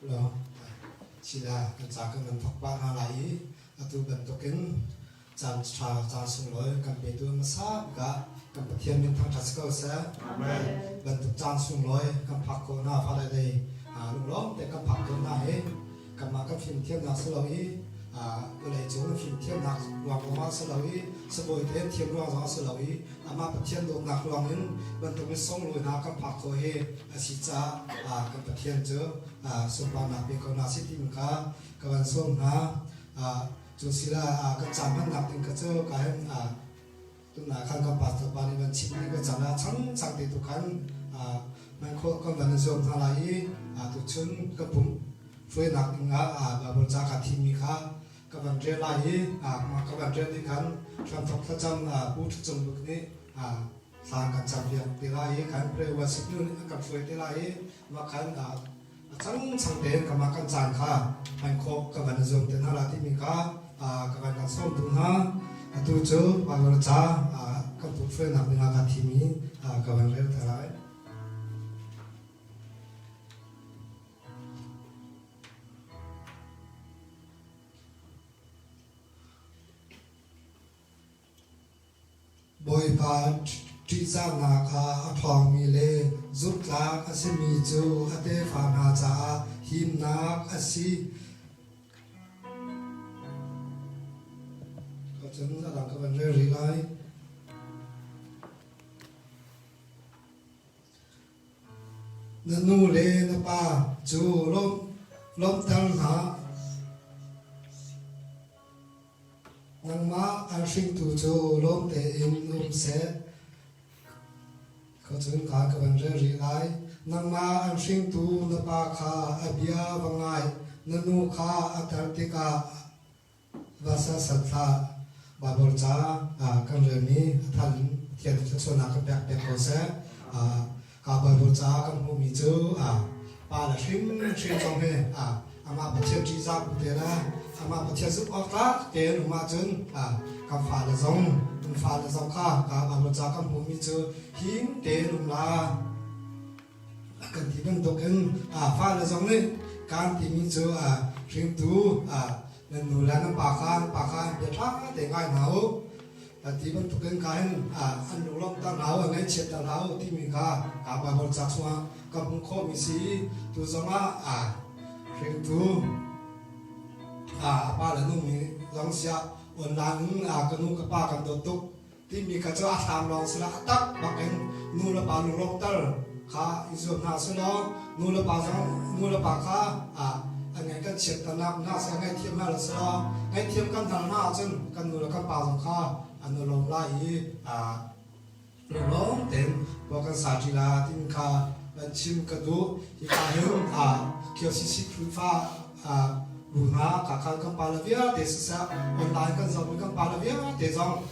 lo chỉ là cái giá cái mình phật ban hà lại tu bền tu kính chăn trà chăn sung lối cầm bê tu mà sát cả cầm bát thiên minh thăng trà scâu sẽ bền tu chăn sung lối cầm phật cô na phát đây lúc đó để cầm phật cô na ấy cầm mà cầm phim thiên na sưu lối cái này chúng phim thiên na loạn mà sưu lối sưu bồi thiên thiên loạn đó sưu lối mà bát thiên đồ nạc loạn nên bền tu cái song lối na cầm phật cô ấy sĩ cha cầm bát thiên chứ sung ban nạp bị cô na sĩ tim cả cái văn sung na chúng sila cái chạm hắn nạp tiền cái chỗ cái tu na khăn cái bát tập ban này chim cái chạm là chẳng chẳng để tu khăn mình khó cái vấn dùng thằng lại tu chun cái bụng phơi nạp tiền bà bố cha cái thím mi khá cái vấn đề lại mà cái vấn đề thì khăn trong tập cái chạm bút trong bút này sang cái chạm việc thì lại khăn pre vật sự luôn cái phơi thì lại mà khăn chẳng chẳng để cái mà cái chạm khá mình khó cái vấn dùng tiền là thì mi khá các bạn sống tu ha tu chú và người cha các phụ phơi nạp tiền là thì mi các bạn rất là lại bồi ba trí gia ngạc thong mi lê giúp lạc asi mi chú ate phàm hà cha him nạc asi chúng ta làm các vấn đề gì lại nên nu lê na pa chú lom tăng hạ nang ma an sinh tu chú lom te in se có chúng ta các vấn đề gì lại nang ma an sinh tu na pa kha abia vangai nanu kha atartika vasa satha bà bồ cha con rể mi thành thiền cho số nào các bậc bậc cổ sẽ cả bà bồ cha con hồ mi chú bà là sinh trong hè mà bậc thiền chỉ ra bậc tiền là mà bậc thiền giúp óc lá tiền mà chân cả phá là dòng cả bà bồ cha con hồ mi chú hiến tiền là cần thì bên tục anh phá là dòng này can thì mi chú sinh tu nên nụ là nó bà khan biết thắc để ngay nào thì vẫn thực hiện cái anh đủ lòng ta nào ngay chết ta nào thì mình cả bà con chắc xóa các bông khô mình xí tu giống riêng tu bà là nụ mình giống xia ổn lắm cái nụ cái bà cần tốt tốt thì mình cái chỗ tham lòng xí là tắc bà cái nụ là bà nụ lòng ta khá izom na xí đó nụ là bà khá anh ấy cái chuyện tận nạp na sẽ ngay thiêm là sao ngay thiêm căn thằng na chân căn người là căn bao giống kha anh nó lòng lại lòng tiền và căn sa chỉ là tin kha và chim cái đó thì cả hiểu kiểu xí khử pha bùn ha cả căn bao là việc để sao online căn dòng căn bao là việc để dòng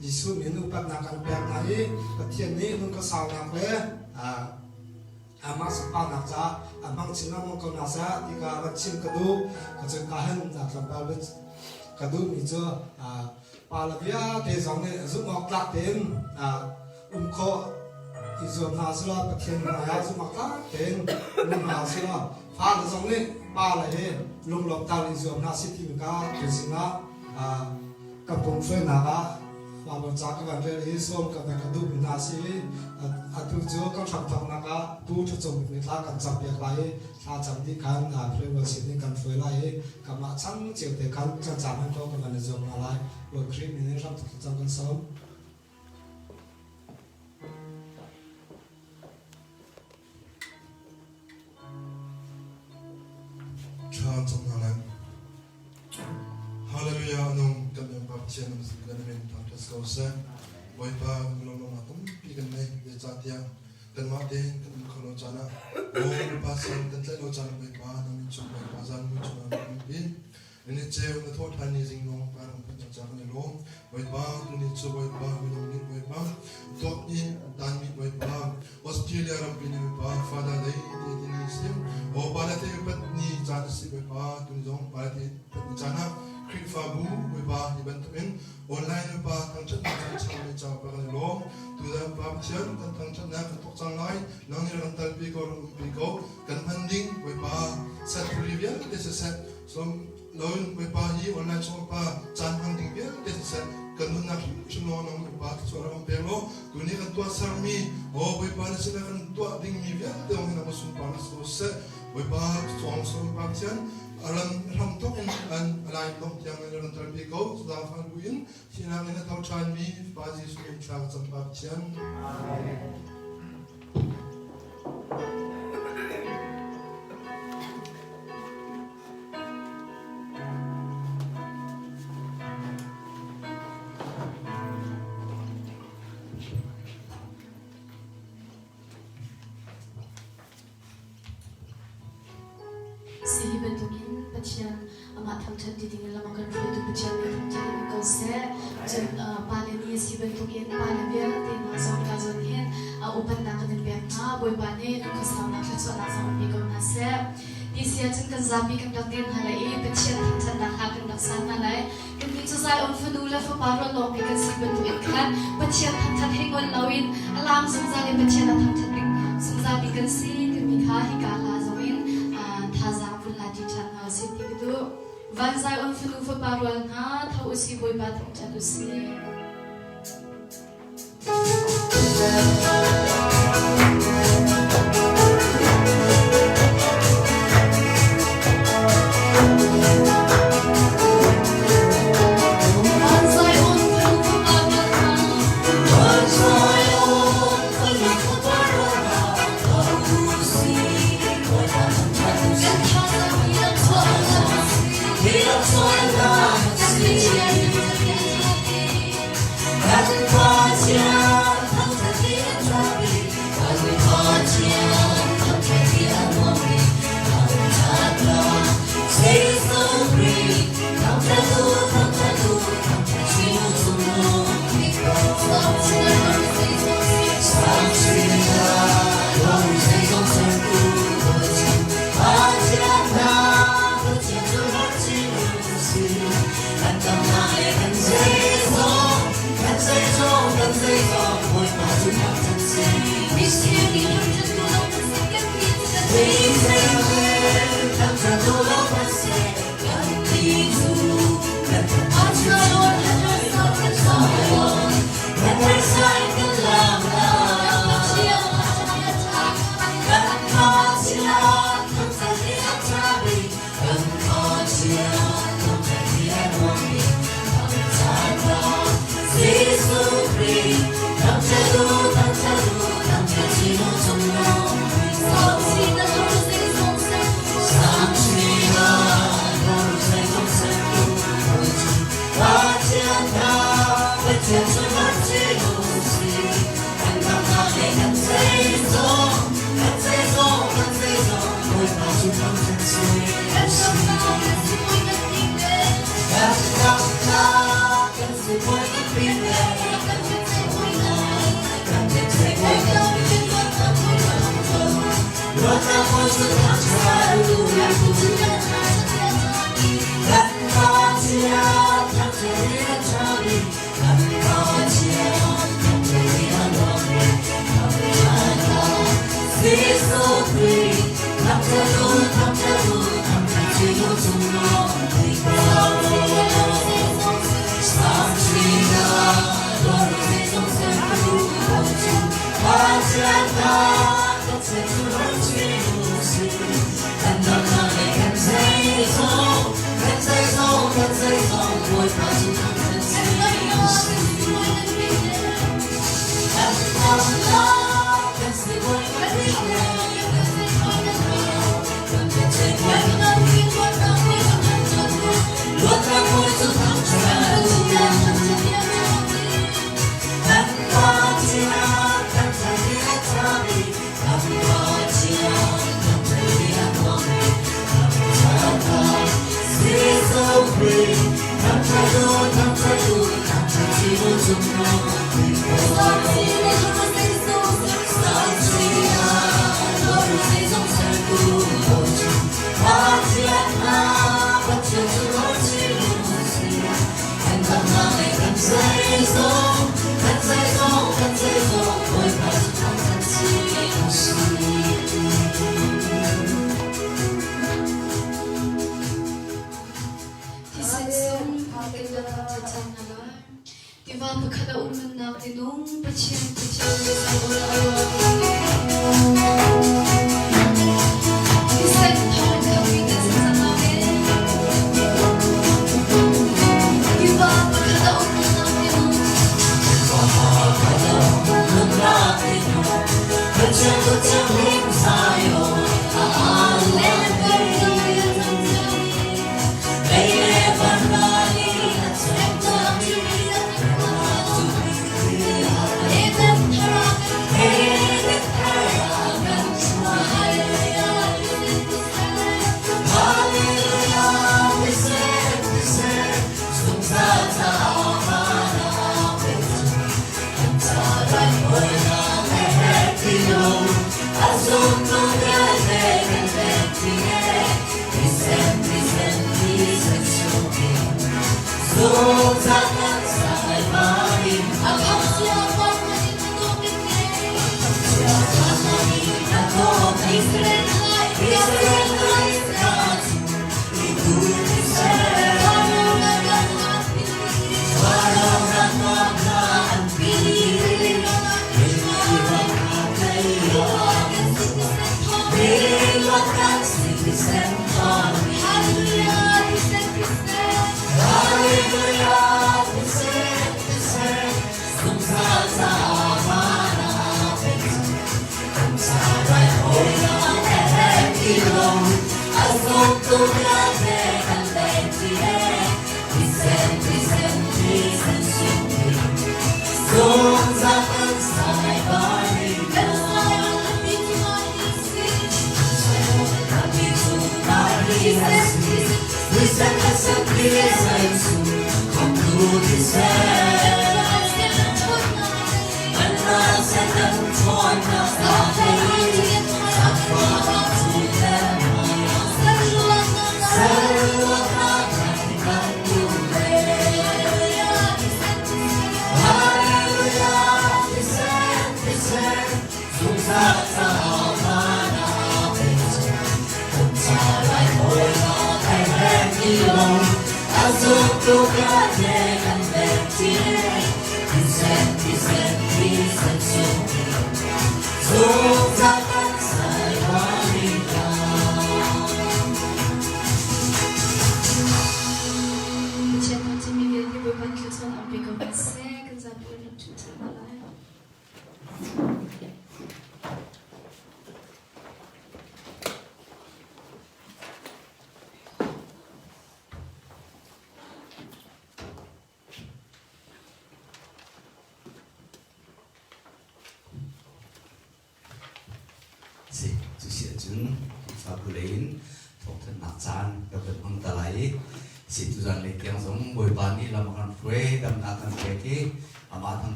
Giêsu miền Nam bắt na căn bẹt này và thiên này nó có sao nạp đấy ama sepan naksa amang cinam ko nasa tika bachin kadu kacang kahan naklam palbet kadu mijo palavia te zongne zumok lak ten umko izom nasla pathen maya zumak lak ten lum nasla phal zongne pala he lum lom tal izom nasiti ka tusinga kampung phơi naga bà bồ cha các bạn về Israel các bạn các du nasi tu jo các sản phẩm naga tu cho chồng người ta cần chăm việc lại ta chăm đi khăn phơi vào xin đi cần phơi lại các bạn chẳng chịu để khăn chẳng chăm anh cho các bạn dùng lại rồi khi mình làm thực trong con sống cha trong hàng Hallelujah nung kami ang papasya ng mga namin pangkas kausa. Boy pa ngulong mga tumpi kan may dejatia kan matin kan kalau jana. Oh pasan kan telo jana boy pa namin chung boy pasan mo chung namin bin. Ini cewek na thot hani jing nong parang penjajaran ni long. Boy pa ni chu boy pa minong ni boy pa. Top in dan mi boy pa. Australia ram bin ni pa father day di ni sim. Oh balate pat ni jana si boy pa tunjong balate pat ni jana. Krik fabu wiba ni bentumin online wiba tang chat na chang ni chang pa kan lo tu da pa chen tang chat na ka tok chang lai nang ilang talpi ko kan panding boy pa set trivial this is set som loan boy pa hi online som pa chan panding bial this is set kan na chuno nang pa so ram pelo kuni kan tua sarmi boy pa na sila kan tua ding mi bial de ong na sum pa na so set boy pa som pa tian alam ram tok an alai tok yang ilang talpi ko so da fan buin sinang na tau chan mi pa ji su mi chang sam pa tian Siri bentukin pacian amat thamchan di tinggal lama kan flu tu pacian ni thamchan ni kau se jam pale ni si bentukin pale biar tin zon ka zon hin upan na kan biar na boy bane tu kasam na khatso na zon bi kau na se di sia chen kan zabi kan datin halai pacian thamchan na ha kan daksan na lai kan ni chu zai on funu la fa paro long bi kan si bentukin khan pacian thamchan hengon lawin alam sung zali pacian na thamchan ding sung zali kan si kan mi kha hi ka la zoin Tazang pun lagi cakap sini itu, wanzai on funu faparuan ha, tahu si boy batang cakap si. Hãy subscribe cho kênh Ghiền Mì Gõ để không bỏ lỡ những video hấp dẫn.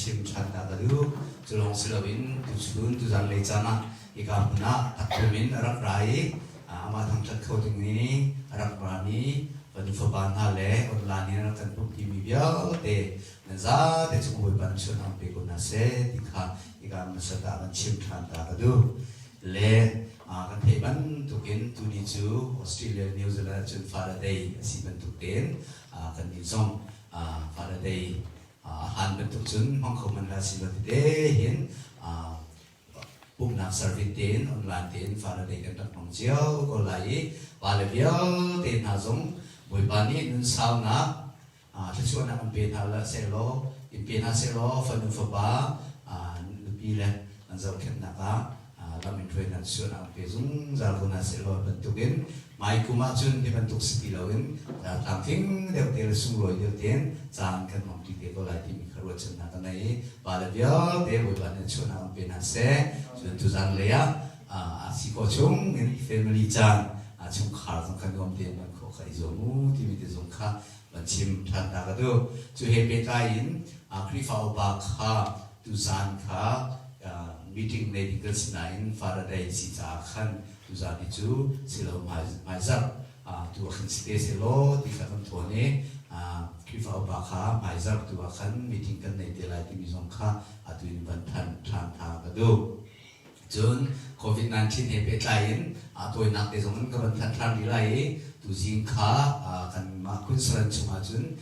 chim chan da du julong silawin tu chun tu jan le chana ika puna takmin rak rai ama thang chat khawding ni rak rani ban foban ha le online na kan pum ti mi bia te na za te chung boi ban chun am pe ko na se dikha ika ma sa da ban chim chan da du le kan thei ban tu kin tu ni chu Australia New Zealand chun Faraday si ban tu ten kan ni song Faraday han bên tục chun mong không mình là xin lỗi thế hiện bung nạp service tiền online tiền Faraday kan tak mong chiao ko lai và le bia tiền ha giống buổi ban ni nun sao na thế chuan na bên ha la se lo in bên ha se lo phần phần ba pi le an zau khem na ka làm mình thuê năng suất nào về dùng giờ còn là sẽ lo bận tục đến mai cũng mà chun thì bận tục sĩ lâu đến làm phim đều đều sung rồi đều tiền chẳng cần mong chỉ để có lại thì mình khởi động chân cái này và là việc để buổi ban nên chun nào bên hàng xe chun tu giang lẽ chỉ có chung nên family chan chung khá trong cái gom tiền mình có khai dùng thì mình để dùng khá mình chim thằng ta cái đó chú hệ bên tai in khi phao bạc khá tu giang khá meeting medical sinain Faraday si Zakhan tu zati chu silo maizar tu akhan site silo ti khatam thone kifa bakha maizar tu akhan meeting kan nei te lai ti mi zong kha atu in ban than tha ka do chun COVID-19 he pe tlain toy nak te zong ka ban than di lai tu jing kha kan ma kun saran chuma chun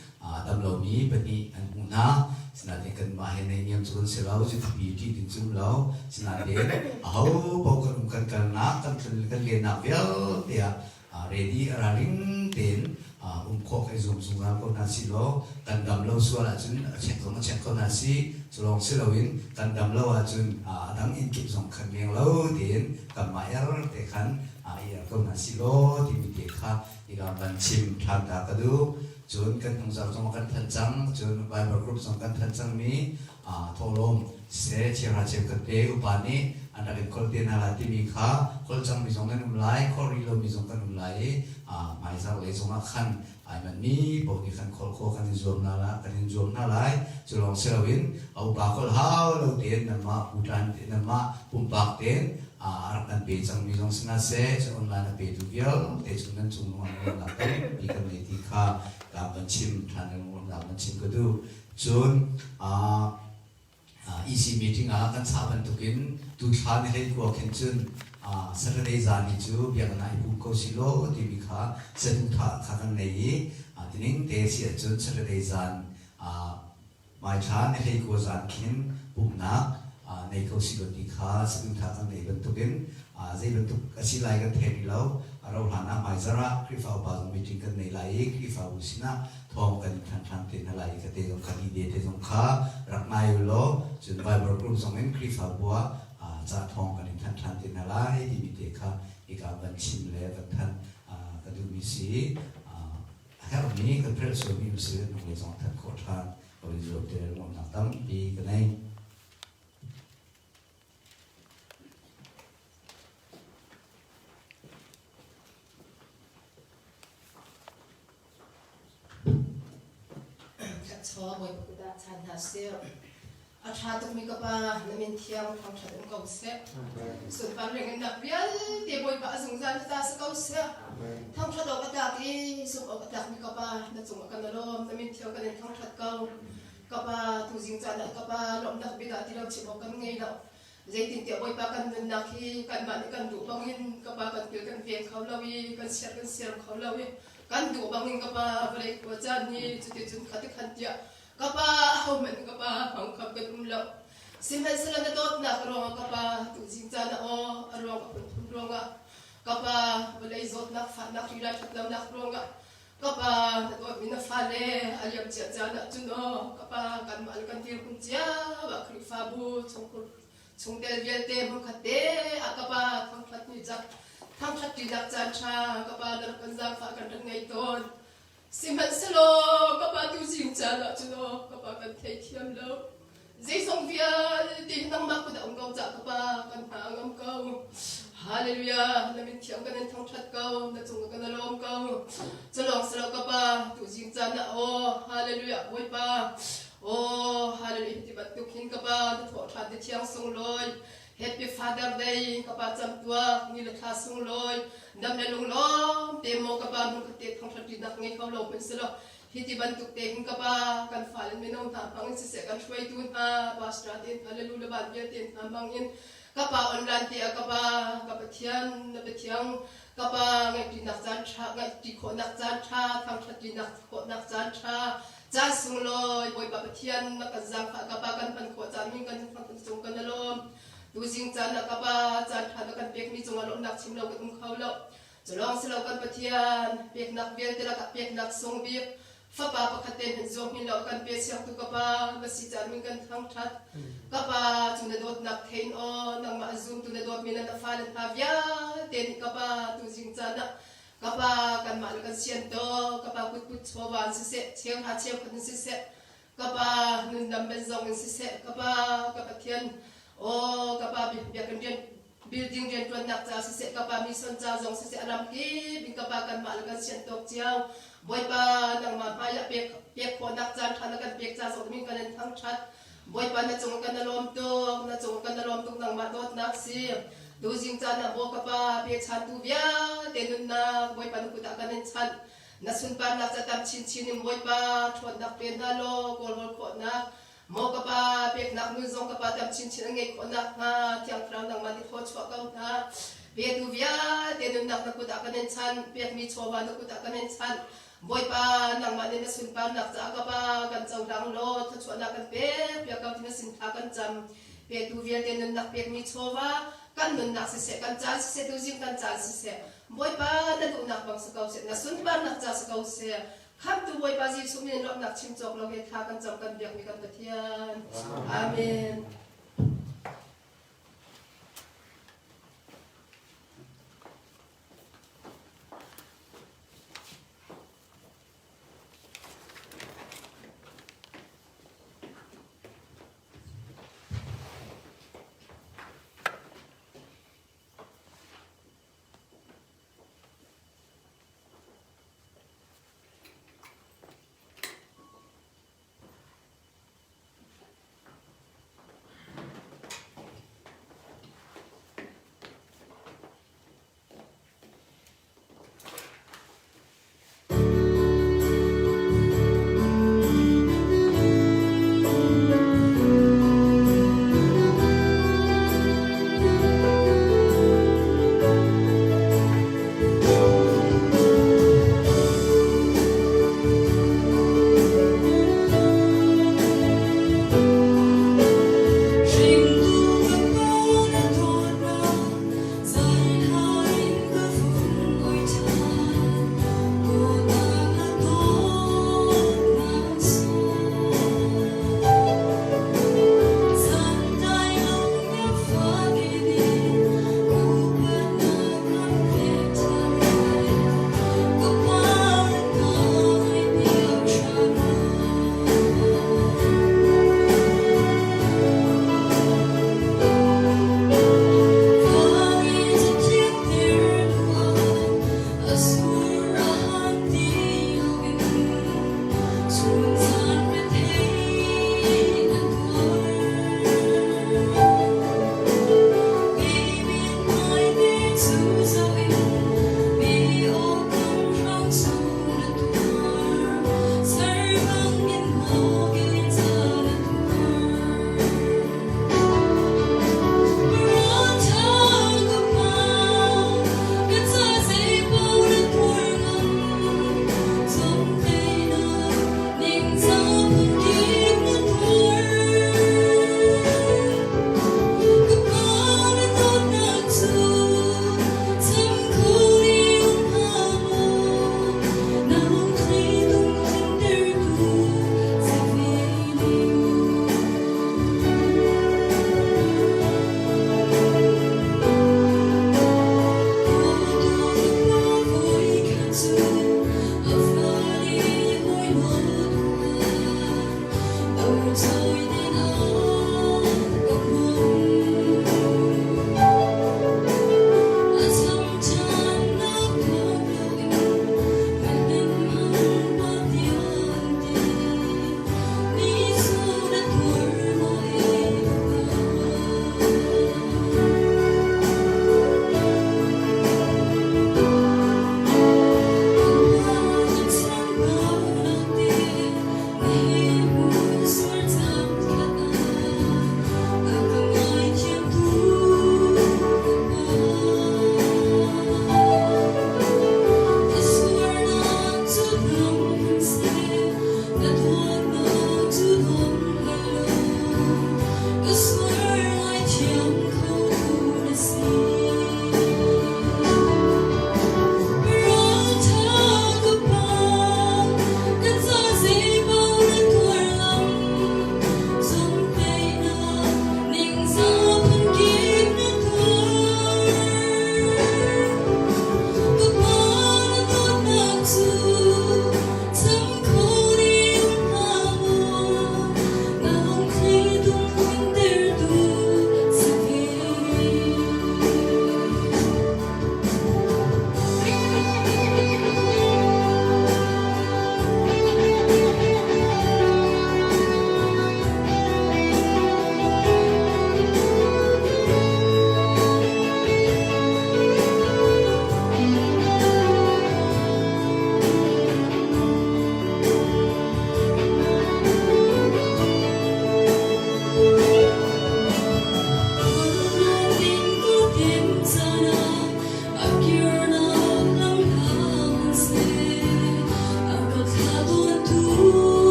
dam lo mi bani an huna sinate kan ma he nei niam chun se lau ju bi ti tin chum lau sinate au bo kan na kan le na vel tia ready running ten khok ai zoom zoom ram ko na si lo kan dam lo su la chun check ko na si chlong si lo in kan dam lo a chun dang in kip zong khan meng lo tin kam ma er te khan ya ko na si lo ti mi te kha i ga ban chim tham da ka du chun kan thong sa zong kan than chang chun Bible group zong kan than chang mi tholom se chera che ka te upani anda ke kol te na la ti mi kha kol chang mi zong kan umlai kol ri lo mi zong kan umlai mai sa le zong khan ai man mi bo ni khan kol ko kan zom na la kan zom na lai chulong selawin au ba kol hau lo ten na ma utan na ma pum pak ten arak kan pe chang mi zong sna se chon la na pe du gyal te chung nan chung no na ka bi kan le ti kha ka ban chim than no na ban chim ko du chun easy meeting kan sa ban tukin tu than he ko khen chun Saturday zani chu biang na ibu ko silo ti mi kha setu tha kan nei tining te si chun Saturday zan mai than he ko zan khin bum na nei ko silo ti kha setu tha kan nei ban tukin zai ban tuk asi lai kan the lo aro hana mai zara krifa ba meeting kan nei lai krifa usina thong kan than tin lai ka te kan ide te jong kha rak mai lo chun Bible group song en krifa bua za thong kan than tin lai di mi te kha i ka ban chim le ban than ka du mi si help me ka pre so mi si no le jong than ko than ko li zo te mo na tam bi ka nei cho mọi người đã tham gia xem à cha tụi mình có ba nên thiang tham gia trong câu xem sự phản ứng đặc biệt thì mọi bạn dùng ra ta sẽ câu xem tham gia đâu có đặc thì sự ở đặc mình có ba nên dùng cái nào đó nên thiang cái này tham gia câu có ba tu dính ra có ba lòng đặc biệt là thì đâu chỉ một cái ngày đâu dây tin tiểu mọi bạn cần nạp khi cần bạn cần đủ bằng in có ba cần kiểu cần việc khâu lâu đi cần share khâu lâu đi kan du bangin ka pa break ko chan ni chuti chun khati khantia ka pa homen ka pa hang khap ka tum lo simhan sala na dot na kro ka pa tu jing cha na o aro ka pun ronga ka pa bolai zot na fa na khira chat lam na ronga ka pa na dot min na fa le aliam cha cha na chun o ka pa kan mal kan tir kun cha ba khri fa bu chung tel vel te mo khate ka pa khang khat ni jak tham sát đi đặt chân cha các bạn đã cần ra phải cần được ngày tôn xin hãy xin lỗi các bạn tu dưỡng cha là cho nó các bạn cần thấy thiêm lâu dễ sống việc tìm năng mắc của động câu dạ các bạn cần hạ ngâm câu Hallelujah là mình thiêm cái nên tham sát câu là chúng cần lom câu cho lòng xin lỗi các bạn tu dưỡng cha là Hallelujah vui ba Hallelujah thì bắt tu khiến các bạn thọ thật để thiêng sống lối Happy Father Day kapag samtua nila klasong loy dam na lunglom demo kapag mong katit ang sardinak ngay kaulo penselo hiti bantuk tehin kapag kan falen minong tapang si second way tun ha bastratin hallelujah badyatin amangin kapag online ti kapag kapatian nabetiang kapag ngay dinaksan cha ngay diko naksan cha tang sardinak ko naksan cha jasung loy boy papatian nakazang kapag kan panko jamin kan pansung kanalom tu jing chan na kapa chan tha kan pek mi chunga lo nak chim lo kan khau lo cholong se lo kan pathian pek nak vel te la ka pek nak song bi fa pa pa khaten hen zo min lo kan pe siak tu kapa na si chan min kan thang that kapa chuna dot nak thein o nang ma zum tu na dot min na fa len ta vya ten kapa tu jing chan na kapa kan ma kan sian to kapa put put chowan se se cheng ha cheng kan se se kapa nun dam ben zong se se kapa pathian kapag biyakan din building din tuan nak sa sisi kapag mission sa zong sisi alam ki bin kapag kan maalagan siyan tok siyaw boy pa nang mapaya pek ko nak sa thanagan pek sa zong min kanan thang chat boy pa na chung kan nalom tok nang madot nak si dozing sa na bo kapag pek chan tu biya tenun na boy pa nukuta kanan chan nasun pa nak sa tam chin chinim boy pa tuan nak pen halo kol ko nak mo kapa pek nak nu zong kapa tam chin chin ngai ko nak ha tiang frang nang mani kho chwa ka na Be tu via tenun nak na kuda kanen chan be mi chowa na kuda kanen chan boy pa nang ma ne sun pa nak cha ka pa kan chau rang lo tha chwa na kan pe ka tin sin tha kan cham be tu via tenun nak be mi chowa kan nun nak se kan cha se tu jing kan cha se boy pa na du nak bang sa kau se na sun pa nak cha sa kau se kham tu boy pa ji su min ro nak chim chok lo ge tha kan cham kan be mi kan pathian amen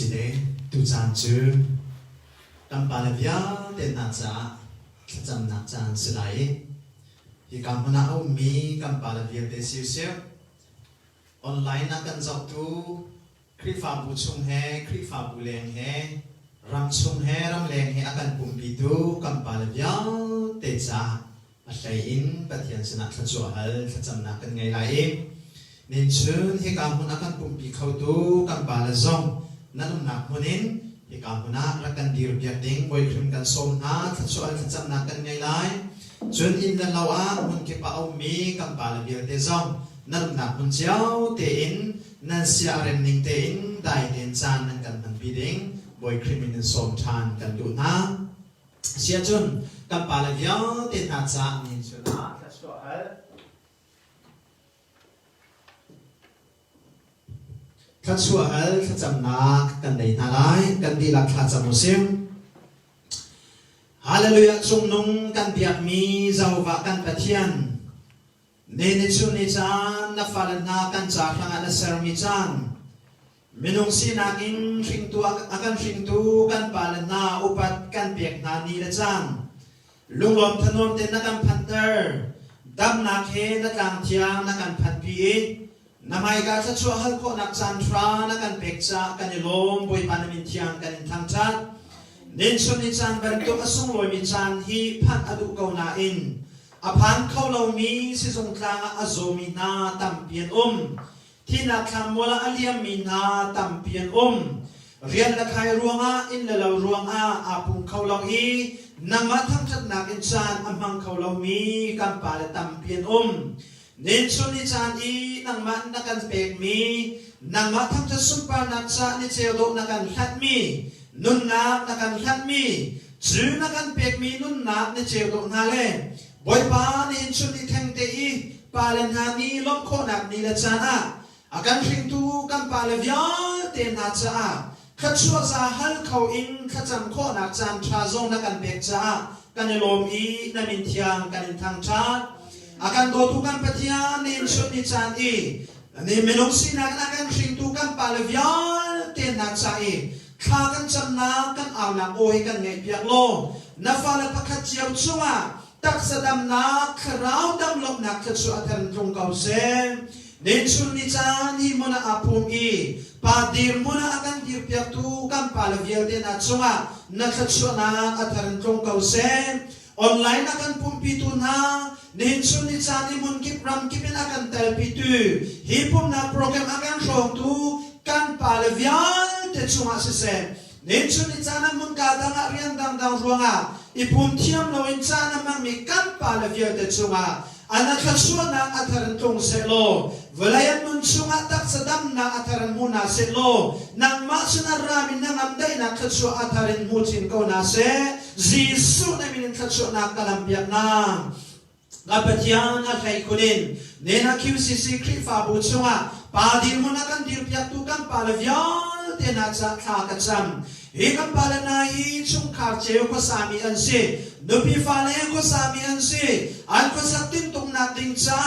สิเดตุจานจือกัมปาลเวียเตนาจาจำนักจานสลายที่กัมพนาเอามีกัมปาลเวียเตซิวเซียออนไลน์นักกันจับตูคลิฟาบูชงเฮคลิฟาบูเลงเฮรำชงเฮรำเลงเฮอากันปุ่มปีตูกัมปาลเวียเตจาอาศัยอินปฏิญาณสนักชัวฮัลจำนักกันไงไรนินชื่อที่กัมพนากันปุ่มปีเขาตูกัมปาลซองนั่นนักมุนินที่กัมพนารักกันดีรบยัดดิ้งบอยครีมกันส้มนาชัวฮัลจำนักกันไงไรจนอินดันลาวามุนเก็บเอามีกัมปาลเวียเตซองนั่นนักมุนเจ้าเตอินนั่นเสียเรนนิงเตอินได้เดินจานนั่นกันมันปีดิ้งบอยครีมกันส้มทานกันดูนะเสียจนกัมปาลเวียเตน่าจะนินชื่อนะชัวฮัลข้าชัวฮัลข้าจำนักกันได้นาไลกันดีหลักข้าจำมุสิมฮาเลลูยาจงนุ่งกันเบียดมีเจ้าวะกันปะเทียนเนนิชุนิจานนับฟัลนากันจากทางอันเสริมิจานมินุงสีนักินชิงตัวอากันชิงตูกันปาลนาอุปัตกันเบียกนานีละจานลุงลมถนนเต็นนักันพันเตอร์ดำนักเฮนักลางเทียงนักันพันปีนามายกาชัชวฮัลโคนักจันทรานักันเบกจากันยลมบอยปานามินเทียงกันทางจัดเน้นชนิจานบรรทุกอสุงลอยมิจานฮีพันอดุเกานาอินอภันเขาเรามีสิสงครามอโซมินาตัมเปียนที่นักทำวลาอเลียมินาตัมเปียนเรียนละใครรวงอินละเรารวงอาปุงเขาเราอีนางมาทั้งจัดนักอินจานอมังเขาเรามีกันปาลตัมเปียนเน้นชนิจานอีนางมานักกันเปกมีนางมาทั้งจัดสุปานักจานิเจโลนักกันขัดมีนุนนักกันขัดมีจื้อนักกันเปกมีนุนนักนิเจโลนาเลบอยปานินชุนิแทงเตอีปาเลนฮานีล้มโคนักนีละจานะอาการชิงตูกันปาเลวิลเตนาจาขัดชัวซาฮัลเขาอินขัดจำโคนักจานทราซงนักกันเบกจากันยลมอีนามินเทียงกันทางชาอาการโดตุกันปะเทียนินชุนิจานอีนี่เมนุสีนักนักกันชิงตูกันปาเลวิลเตนาจาอีข้ากันจำนากันเอาหนักโอยกันไงเปียกโลนับฟาเลพักเจียวชัวตักสะดำนักคราวดำลบนักขจรอันตรงเก่าเซมเน้นชุนนิจานีมุนาอาภูมิปาดีร์มุนาอากันดีร์เปียกตูกันปาลเวียเดนัดชัวนักขจรนักอันตรงเก่าเซมออนไลน์นักกันปุ่มปิตุนาเน้นชุนนิจานีมุนกิบรำกิบินอากันเตลปิตุฮิปุ่มนักโปรแกรมอากันส่งตูกันปาลเวียเดชัวเซมเน้นชุนนิจานีมุนกาดังเรียนดังรวงอีปุ่มเทียมเราอินจานะมันมีกันปาลเวียเดชัวอันนั้นขจรนักอันตรงเซโลเวลายันมุนชัวตักสะดำนักอันมุนาเซโลนักมาชนารามินนักอันได้นักขจรอันมุจินโกนาเซจีสุนักมินขจรนักกลัมเบียนาลาเปตียนอัลไคคุนินเนนักคิวซิซิคริฟาบุชัวปาดีมุนักอันดีร์เปียตุกันปาลเวียเตนักจักขากจัมเอกปาลนาฮีชุงขาเจวก็สามีอันเซนบีฟาเลก็สามีอันเซอันก็สักตินตรงนักดิงจ้า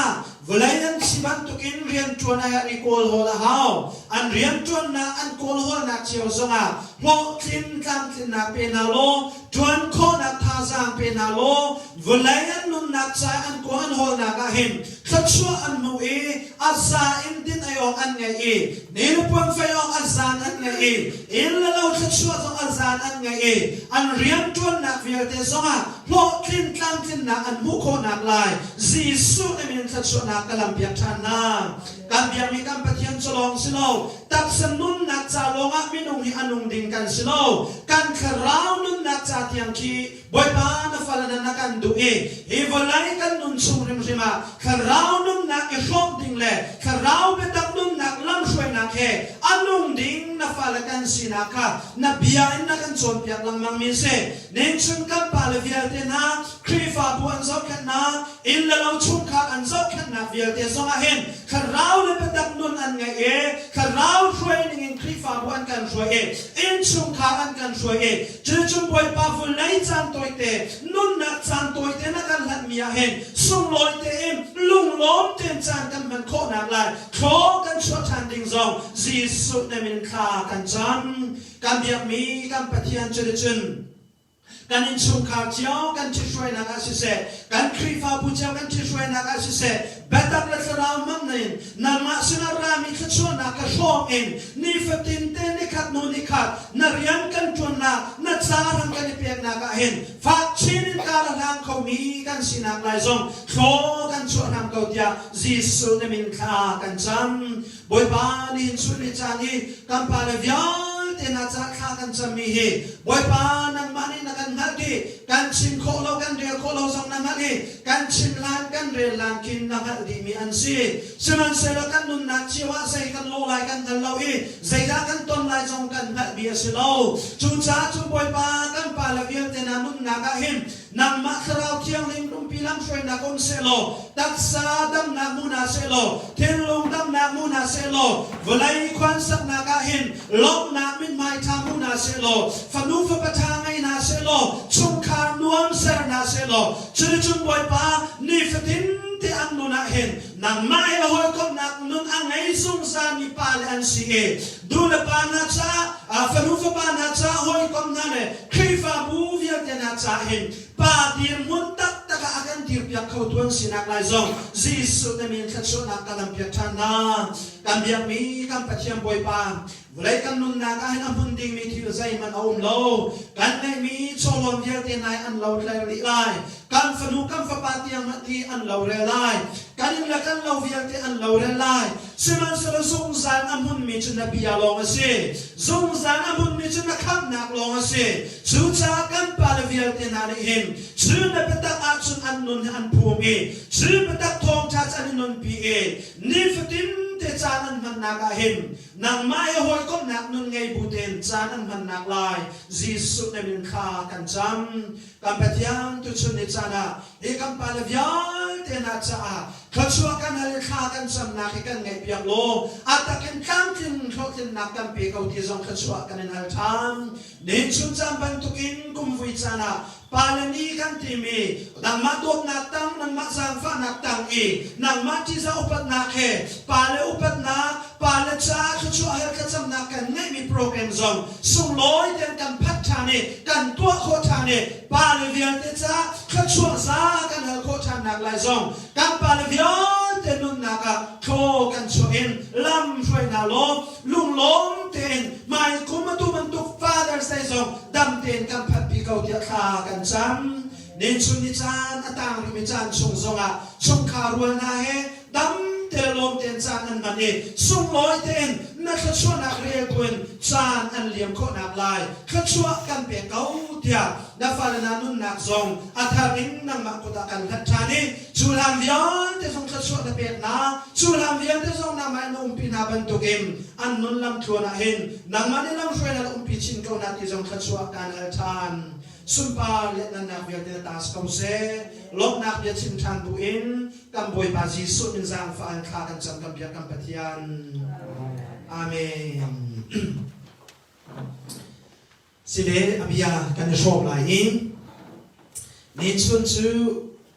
เวลายันสิบันตุกินเรียนจวนายริโกลโฮละฮาวอันเรียนจวนนักอันโกลโฮนักเชียวสงาโลกินกันกินนักเป็นฮัลโลจวนโคนักทาซังเป็นฮัลโลเวลายันนุนนักใจอันโกอันโฮนักหิมขัดชัวอันมูเออาซาอินดินอายองอันไงเอเนรุปวนไฟยองอาซานอันไงเออินละเราขัดชัวตรงอาซานอันไงเออันเรียนจวนนักเวียเตสงาโลกินกันกินนักอันมุโคนักลายจีสุในมินขัดชัวนักกลัมเบียชานาการเบียมีการปฏิญาณฉลองสิโลตักสนุนนักจ่าลงอ่ะมินุงฮิอนุงดิ่งกันสิโลการขราวนุนนักจ่าเทียงคีบอยปานฟัลนันนักกันดูเอวลายกันนุนชุมริมริมาขราวนุนนักอิชอบดิ่งเลยขราวเปตักนุนนักล้ำช่วยนักเฮอนุงดิ่งนักฟัลกันสินักนับเบียนนักกันโจมเปียกลังมังมีเสเน้นชุนกันปาลเวียเตนะครีฟาบัวอันซอกขันนาอินละเราชุมขาอันซอกขันนาเวียเตซองอาเฮนขราวเลยเปตักนุนอันไงเอขราวช่วยนิ่งครีฟาบัวอันกันช่วยเออินชุมขาอันกันช่วยเอจืดจุมบอยปาฟุลไลจันตัวเตนุนนักจันตัวเตนักกันหัดมีอาเฮนสุ่มลอยเตมลุงล้อมเต็มจานกันมันโคนักลายโคกัน กันชั่วทันดิ่งซองจีสุในมินคากันจำกันเบียกมีกันปะเทียนเจริญกันอินชุมข่าวเจ้ากันที่ช่วยนักอาศิเสกันครีฟ้าผู้เจ้ากันที่ช่วยนักอาศิเสเบตักเลสราวมันนินนำมาสินารามิขชวนนักชอบเองนี่ฟตินเตนิขัดโนนิขัดนาเรียนกันจวนนักสารังกันเปียกนักเห็นฝากชินินการทางเขามีกันสินักลายซองโชกันชวนนำเขาเดียจีสุนมินคากันจำบอยบานินสุนิจานีกันปาเลวิอาเตนัจข้ากันจะมีเหบอยปานังมานีนักันฮักดีกันชิมโคโลกันเรียโคโลสองนังฮักดีกันชิมลานกันเรียลานกินนังฮักดีมีอันซีสมันเสลกันนุนนักชีวะใส่กันโลไลกันทันเลาอีใส่ดากันต้นไลจงกันฮักเบียสิโลจูจ้าจูบอยปากันปาเลวิลเตนันุนนักหิมนังมาคราวเที่ยงลิมลุมพิลังช่วยนักอนเซโลตักซาดัมนักมุนาเซโลเทนลงดัมนักมุนาเซโลวลัยควันสักนักหิมลบนักมินไม่ทามุนาเซโลฟันูฟปะทางไงนาเซโลชุมคานวมเซนาเซโลจุดจุดบอยปานี่ฟตินที่อันนุนาเห็นนังไม่หอยก็นักนุนอังไงสุงซานิปาลอันซีเอดูเลปานาจาฟันูฟปานาจาหอยก็นั่นเองครีฟาบูวิลเตนาจาเห็นปาดีมุนตักตะกะกันดีเปียกเขาทวนสินักลายซองจีสุดมีขัดชนักกำลังเปียกทานากันเบียมีกันปะเทียมบอยปาเวลากันนุนนักให้น้ำพุนดิ่งมีที่ใจมันเอาโลกันไม่มีโชลมเยอะที่นายอันเราเลยลิไลกันฝนุกันฝปาเตียงมาที่อันเราเรไลกันยิ่งละกันเราเยอะที่อันเราเรไลสมันสละสงสารอันพุนมีจนนับยาลองอาศัยสงสารอันพุนมีจนนักขับนักลองอาศัยชูจากกันปาลเวียที่นายเห็นชื่อในปตักอาชุนอันนุนอันภูมิชื่อปตักทองชาจันนุนปีเอนี่ฟตินเตจานันมันนักเห็นนางไม่หอยก็นักนุนไงบูเดนจานันมันนักลายจีสุในมินคากันจำกันปะเทียนตุชุนิจานะเอกันปาลเวียเตนาจาขชัวกันให้ข้ากันจำนักกันไงเปียกโลอาตะกันข้ามทิ้งเขาทิ้งนักกันเปียกเอาที่จงขชัวกันให้ทำเน้นชุนจำบรรทุกินกุมวิจานะปาลนีกันที่มีนังมาดวงนักตั้งนังมาสังฟ้านักตั้งอีนังมาที่จะอุปนักเหปาเลอุปนักปาเลจ้าขชัวให้กันจำนักกันไม่มีโปรแกรมจงส่งลอยเดินกันพัฒนากันตัวโคทานีปาเลเวียนเตจ้าขชัวซากันให้โคทานักลายจงกันปาเลเวียนเตนุนนักโคกันช่วยลำช่วยนาลมลุงล้มเตนไม่คุมตุมันตุฟาเดอร์ไซซงดำเตนกันพัดปีเกาเดียคากันจำเน้นชุนิจานอัตางริมิจานชงซงะชงคารวนนาเฮดำเตลมเตนจานอันมันเอสุงลอยเตนนักชัวนักเรียกวนจานอันเลี้ยงโคนักลายขชัวกันเปียเกาเดียนับฟาลนานุนนักซงอัฐารินนังมักกุตกันขัดชานีจูลามเวียนเตซงขชัวนับเปียนาจูลามเวียนเตซงนามันนุ่มพินาบันตุกิมอันนุนลำทัวนาเห็นนังมันลำช่วยนักพิชินเกานาที่ซงขชัวกันอัลทานสุนปาเล็ดนักเวียนเตตาสกาวเซลบนักเวียนชิมทันบุอินกัมบอยปาจีสุนินจางฟ้าอันขากันจำกัมเบียกัมปะเทียนอาเมนสิเลอภิยากันจะชอบหลายอินนิชุนจู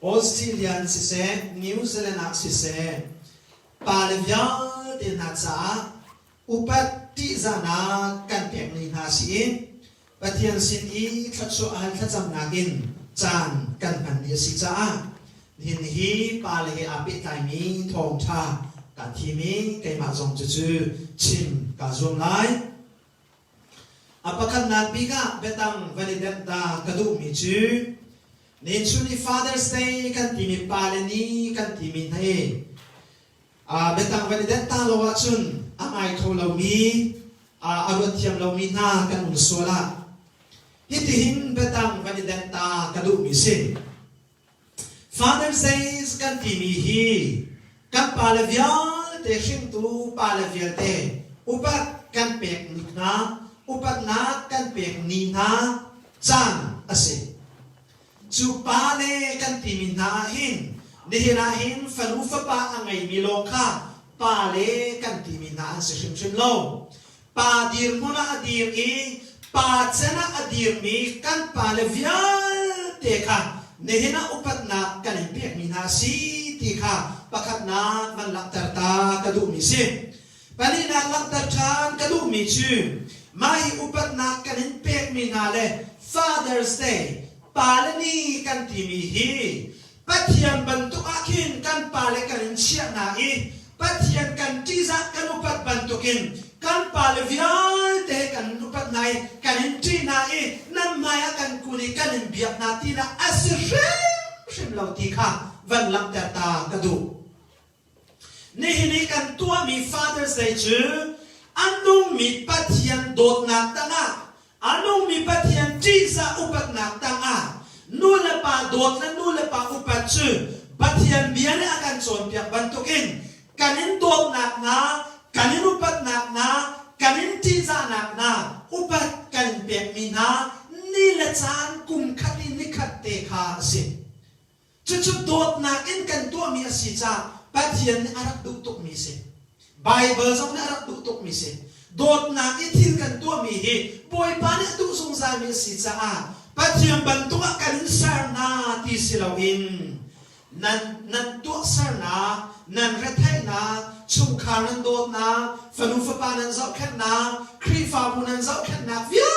ออสเตรเลียนสิเซนิวซีแลนด์สิเซปาเลเวียเดนัจาอุปติจานากันเปียกนินาสิปะเทียนสินอีขัดชัวอันขัดจำนากินจานกันพันเดียสิจ้าหินฮีปาเลอาปิไตมีทองชากันทีมีไก่มาจงจืดชิมกาจงไลอปกันนักบิกะเบตังวันเดนตากระดูมีจืดเน้นชุนี Father's Day กันทีมีปาเลนีกันทีมีให้เบตังวันเดนตาโลวะชุนอาไอโทเรามีอารมณ์เทียมเรามีหน้ากันอุศวละฮิติหินเบตังวันเดนตากระดูมีสิ Father's Day กันทีมีฮีกันปาเลเวียเตชิมตูปาเลเวียเตอุปกันเปียกนินาอุปนักกันเปียกนินาจานอาศัยจูปาเลกันทีมีนาหินเนื้อหินฟันูฟปะอังไงมีโลกาปาเลกันทีมีนาอาศัยชิมโลปาดีร์มุนาอดีร์อีปาเจนะอดีร์มีกันปาเลเวียเตค่ะเนื้ออุปนักกันเปียกนินาสีที่ค่ะประคัดนามันหลักตาตากระดูมิสิ ปานีนักลักตาชานกระดูมีชื่อไม่อุปนักกันเปกมีนาเล Father's Day ปาลนีกันที่มีฮีปัทยันบรรทุกอาคินกันปาเลกันเชียนาอีปัทยันกันจีซักกันอุปัตบรรทุกินกันปาเลวิอัลเตกันอุปัตนายกันจีนาอีนั่นหมายกันกุลีกันเบียบนาทีละอาศิริมเหล่าที่ข้าวันลังแต่ตากระดูนี่กันตัวมี Father's Day ชื่ออันนุ่มมีปัทยันโดดนักตั้งอันนุ่มมีปัทยันจีซักอุปัตนักตั้งนู่นละป่าโดดและนู่นละป่าอุปัชชื่อปัทยันเบียนอาการส่วนเปียกบรรทุกินการนินโดดหนักนาการนินอุปัชหนักนาการนินจีซ่าหนักนาอุปัชการเปียกมีนานี่ละจานกุมขัดนิขัดเตขาสิจุดโดดหนักอินกันตัวมีสิจ้าปัทยันอารักดุตุกมีสิไบเบิลสองอารักดุตุกมีสิโดดหนักอินทิลกันตัวมีฮีบอยปานี่ตุสงสารมีสิจ้าปัจจุบันตัวกันสารนาที่สิลาวินนันตัวสารนานันรัฐไทยนาชุมขานันโดดนาฝนุฝปานันเจ้าแค่นาครีฟาบุนันเจ้าแค่นาวิา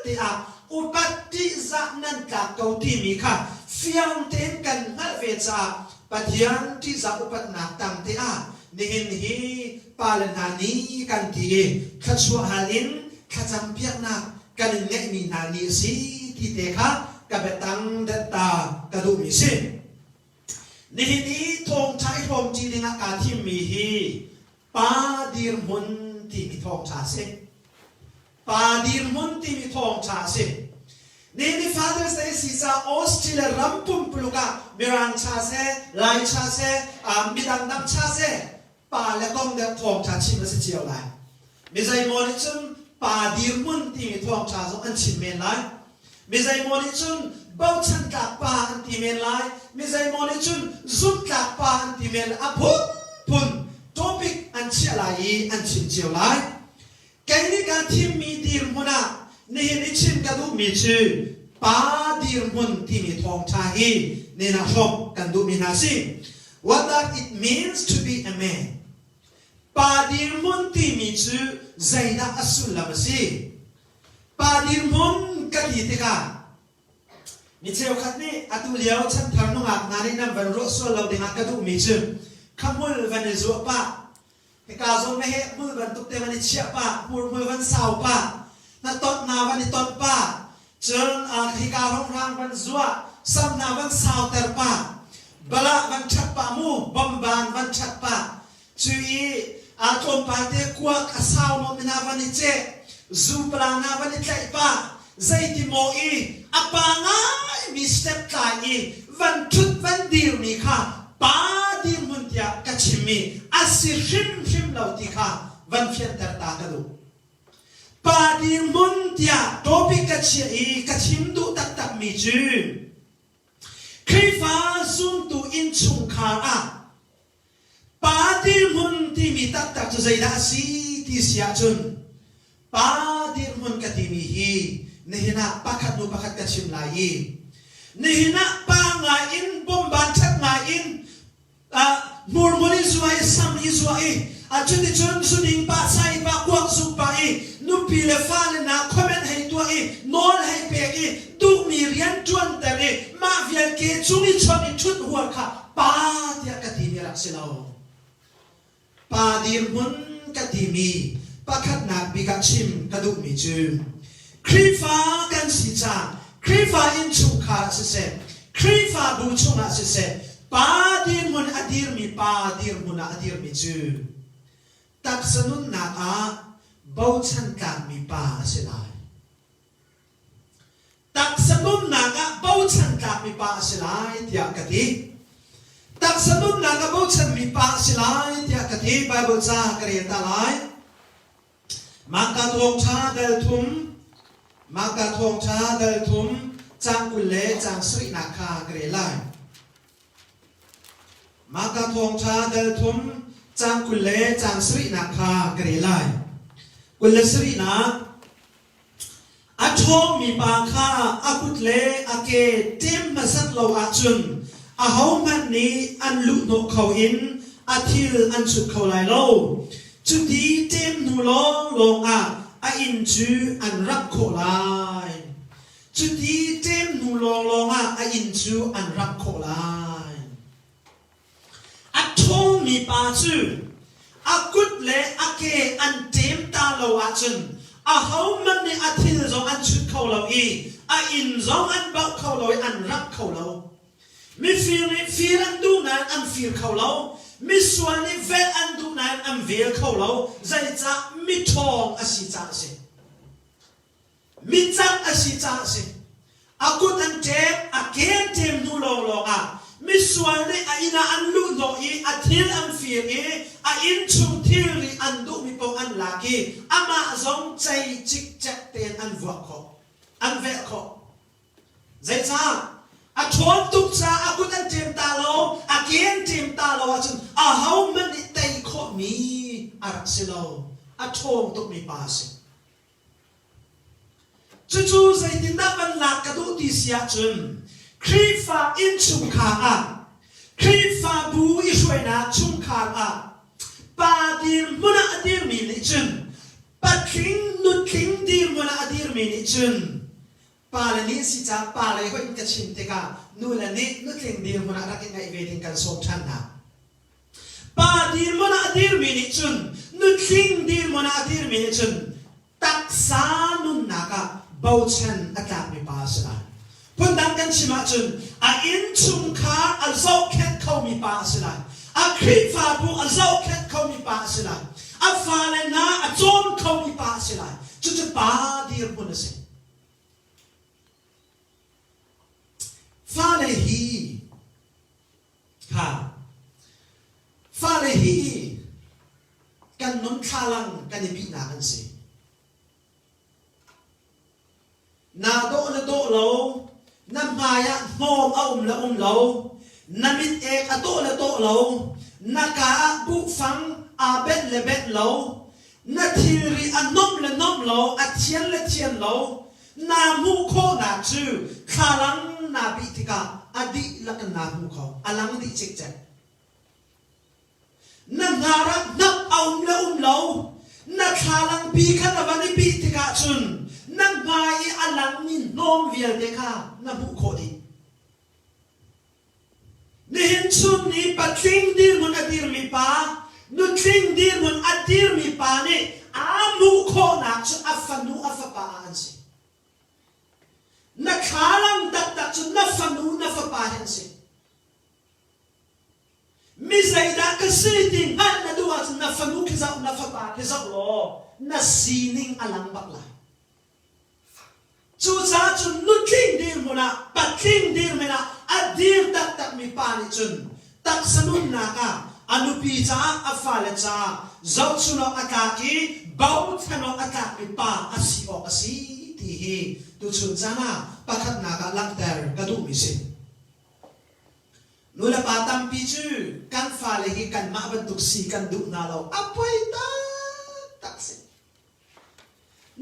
ติอาอุปัติจักนันกาเกาที่มีค่ะฟิอังเต็นกันมาเวจ้าปัจจัยที่จะอุปัตนาตังเตอานี่เห็นฮีปาลนานีกันที่ขัดชัวหาลินขัดจำเพียกนักกันเงยมีนานีสีที่เตะกับเบตังเดตากระดูมิสินี่ทงใช้ทงจีนอากาศที่มีฮีปาดีร์มุนที่มีทองชาเซปาดีร์มุนที่มีทองชาเซนี่ Father's Day สิจะออสเตรเลียรัมปุ่มปลุกะมิรังชาเซไลชาเซมิดังนับชาเซปาและกองเดทองชาชิมและสิเจียวไลมิใจมอนิจุนปาดีร์มุนที่มีทองชาสองอันชิมเมนไลมิใจมอนิจุนเบาชันกับปาอันที่เมนไลมิใจมอนิจุนซุปกับปาอันที่เมนอพุ่นทอปิกอันเชียไลอันชิมเจียวไลแกนี่การที่มีดีร์มุนนี่ชิมกันดูมีชื่อปาดีร์มุนที่มีทองชาฮีนี่นะชมกันดูมีนาซิ What that it means to be a man ปาดีร์มุนที่มีชื่อใจนักสุลลามซีปาดีร์มุนกันดีติกามิเชลคัดนี่อัตุเลียวฉันทำนุ่งอาบนารีนำวันรถส่วนเราดึงกันดูมีชื่อขมุลวันนี้จัวป้าเฮกาโซไม่เฮมุลวันตุกเตวันนี้เชียป้ามุลวันสาวป้านัต้นนาวันนี้ต้นป้าเจิงเฮกาห้องรางวันจัวซ้ำนาวันสาวเตอร์ป้าบลาวันชัดป้ามูบอมบานวันชัดป้าจุยทมป้าเตกวักสาวโนมินาวันนี้เจซูปลานาวันนี้ใจป้าใจที่โมอีอาปางายมีสเต็ปตายวันชุดวันเดียวนี้ค่ะปาดีมุนเตียกัชิมีอาศิริมเหล่าที่ค่ะวันเพียนแต่ตากระดูปาดีมุนเตียโตปิกัชิมดูตักมีจื้อคริฟ้าซุ่มตูอินชุงคาระปาดีมุนที่มีตักจะใจดาสีที่เสียจุนปาดีมุนกติมีฮีนี่นะปักนูปักกัชิมลายนี่นะปังลายอินบอมบันชัดลายอินมูลอิสวายซัมอิสวายจุดที่จุดสุดิงปัสไซปักวักสุปายนุปีเลฟ้าเลนะคอมเมนต์ให้ตัวนอนให้เปียกดูมีเรียนจวนแต่มาเวียนเกจุนิชนิชุดหัวค่ะปาเดียกติมีรักเสลาปาดีมุนกติมีปักนักบิกัชิมกระดูมีจือครีฟ้ากันสิจาครีฟ้าอินชุงขาสิเซครีฟ้าบูชุงอาสิเซปาดีมุนอดีร์มีปาดีร์มุนอดีร์มีจือตักสนุนนาอาเบาชันการมีปาสิลายตักสนุนนาอาเบาชันการมีปาสิลายที่อากาศตักสนุนนาอาเบาชันมีปาสิลายที่อากาศไบเบิลจ้ากรีตาลายมังกรทองชาเดลทุมมังกรทองชาเดลทุมจังกุเลจังสรินาคากรีไลมังกรทองชาเดลทุมจังกุเลจังสรินาคากรีไลกุเลสรินาอัชงมีบางค่าอากุเลอาเกติมมาสักโลอาจุนอาหอมันนี้อันลุโนเขาอินอาทิลอันสุดเขาไลโลจ จุดที่เต็มหนูลงอินจูอันรักโคลายจุดที่เต็มหนูลงอินจูอันรักโคลายอัดทงมีปาจูอากุดเลอาเกอันเต็มตาโลอาจุนอาเฮามันในอาทิตย์จงอันชุดเขาเราอินจงอันบักเขาเราอันรักเขาเรามีฟีลอันดูนั้นอันฟีลเขาเรามีส่วนในเวลอันดูนั้นอันเวลเขาเราใจจะมีทองอาศิจาเสมีจักอาศิจาเสอากุดอันเต็มอาเกนเต็มดูโลมีส่วนในอินาอันลุโลอาทิลอันฟีลอินชุมทิลอันดูมีปงอันลากีอามาจงใจจิกจักเต็นอันวัวเขาอันเวลเขาใจจ้าอาชวนตุกซาอากุดันเตมตาโลอาเกียนเตมตาโลอาจนอาเฮามันอิตัยโคมีอารักสิโลอาชวงตุกมีปาสิจู่ๆใจดินดับมันหลักกระดูดิเสียจนครีฟ้าอินชุมขาครีฟ้าบูอิช่วยนะชุมขาปาดีร์มุนาอดีร์มีนิจนปัดคิงนุดคิงดีร์มุนาอดีร์มีนิจนปาเลนี้สิจ้าปาเลยก็อินกับชิมเตกานูเลนี้นุดคิงดีร์มุนารักยังไงเวทิงกันสมชันนะปาดีร์มุนาอดีร์มีนิจนนุดคิงดีร์มุนาอดีร์มีนิจนตักษานุนนักเบาเชนอากาศมีปาสนะพุ่นดังกันชิมาจนอินชุมขาอัลโซแคทเขามีปาสนะครีฟาบูอัลโซแคทเขามีปาสนะฟาเลนาโจมเขามีปาสนะจุดปาดีร์บุนสิฟาเลฮีค่ะฟาเลฮีกันนนคาลังกันในปีนากันสินาโดนโดโลน้ำมายะโฮมเอาละโลน้ำมิดเอกอโตละโตโลนักาบุฟังอาเบ็ดเลเบ็ดโลนาทีรีอันนมละนมโลอัเทียนละเทียนโลนามูโคนาจูคาลังนาบิติกาอดีละกันนามูโคอลังดิจิกเจนันนารักนับเอาละโลนักคาลังปีขันวันนี้บิติกาจุนนักมาอีอลังมินน้อมเวียเดค่ะนับบุคคลดีนี่เห็นชุดนี้ปัดทิ้งดีมันอดีรมีป้านุทิ้งดีมันอดีรมีป้าเนี่ยอาบุคคลนักชุดอัฟนูอัฟป้าอันสินักขาลังดักชุดนัฟนูนัฟป้าอันสิมิใช่ดักสิ่งที่หันนัดูว่านัฟนูคิดว่านัฟป้าคิดว่าโลนัสซีนิงอลังบักลาจู่จ้าจุนนุทิ้งดีมันนะปัดทิ้งดีมันนะอดีตตักมีปานิจุนตักสนุนนักอนุปีจ้าอัฟาเลจ้าเจ้าชุนอากากีบ่าวชนอากามีปาอาศิออกอาศิทีเฮตุชุนจ้านะปัจนักลังเตอร์กระดูมิสินูละปาตัมปีจูกันฟาเลกีกันมาบรรทุกสีกันดุนาเราอภัยตักสิ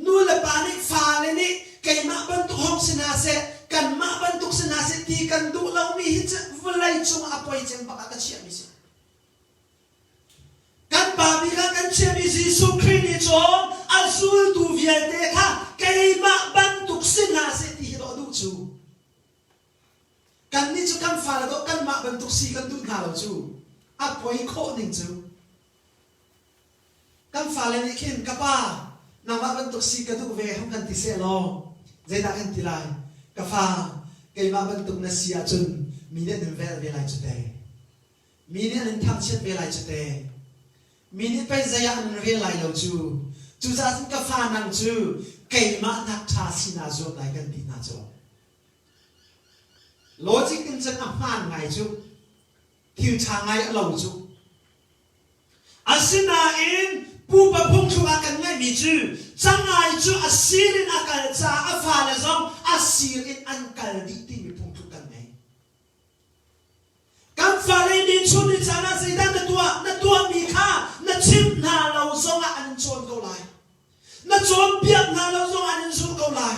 นูละปานิฟาเลนี่ไก่มาบรรทุกห้องสินาเซกันมาบรรทุกสินาเซตีกันดูเรามีหิจวลัยจงอภัยเจมปะกันเชียมิสิกันบาบิกันเชียมิสิสุครีนิจงอาซูลดูเวียเดค่ะไก่มาบรรทุกสินาเซตีเราดูจูกันนี่จูกันฟาลโดกันมาบรรทุกสีกันดูนาเราจูอภัยโคนิ่งจูกันฟาเลนี่ขินกับป้านำมาบรรทุกสีกันดูเวห้องกันติเซโลใจดักกันติไลกาฟ้าไก่มาบรรทุกนัสเซียจนมีเนี่ยหนึ่งเวลาจุดเดมีเนี่ยหนึ่งทำเช็ดเวลาจุดเดมีเนี่ยไปใจอันเวลาเราจูจ้าสิกาฟ้านั่งจูไก่มานักชาสินาโจไหนกันตินาโจโลจิกกันจะอัพมันไงจูทิวชาไงเราจูอาสินาอินผู้ประพงทุกกันไม่มีชื่อจังไงจู่อาศิรินอาการจ้าอาฟาเลซองอาศิรินอันการดิที่มีพงทุกกันไหมการฟาเลนินชุนิจานาสิดันตัวมีค่านัดชิมนาเราซองอันชนเขาไล่นัดชนเปียกนาเราซองอันชนเขาไล่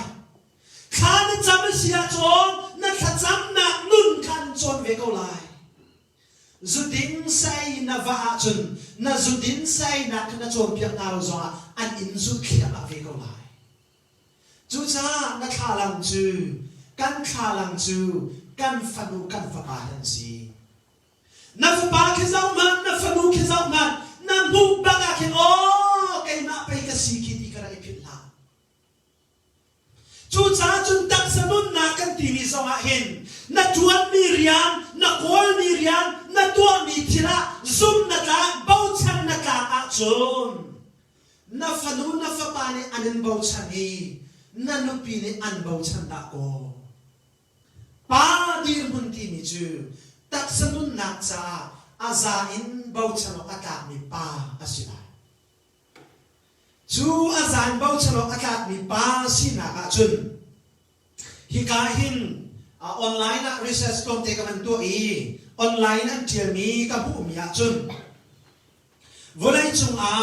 ข้านัดจำไม่เสียจนนัดจำนักนุ่นคันชนเวเขาไล่ zudin sai na va chun na zudin sai na kana chom piak na zo an in zu khia ma ve ko lai chu cha na thalang chu kan thalang chu kan fanu kan fa pa dan si na fa pa ke zau man na fanu ke zau man na mu ba ga ke o kai ma pe ka si ki ti kara ipit la chu cha chun tak sanun na kan ti mi zo ha hin na tuan mi riam na kol mi riam na tuan mi thila zum na ta bau chan na ta a chun na fanu na fa pa ni anin bau chan ni na nu pi ni an bau chan da ko pa dir mun ti mi chu tak sanun na cha aza in bau chan o atak mi pa asila chu azan bau chan o atak mi pa sina ka chun hikahin online research kom te kaman to i online an tiar mi ka bu mi a chun volai chung a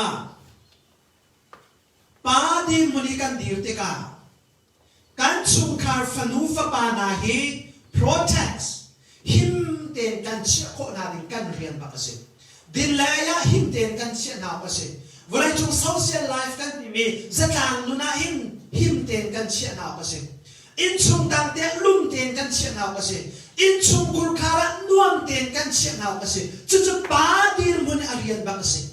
pa di muni kan dir te ka kan chung kar fanu fa pa na hi protects him ten kan chia ko na din kan rian ba kasi din la ya him ten kan chia na kasi volai chung social life kan mi zatang nu na him ten kan chia na kasi in chung dang te lum ten kan chia na kasi in chung kul khara nuam ten kan chia na kasi chu chu pa dir mun arian ba kasi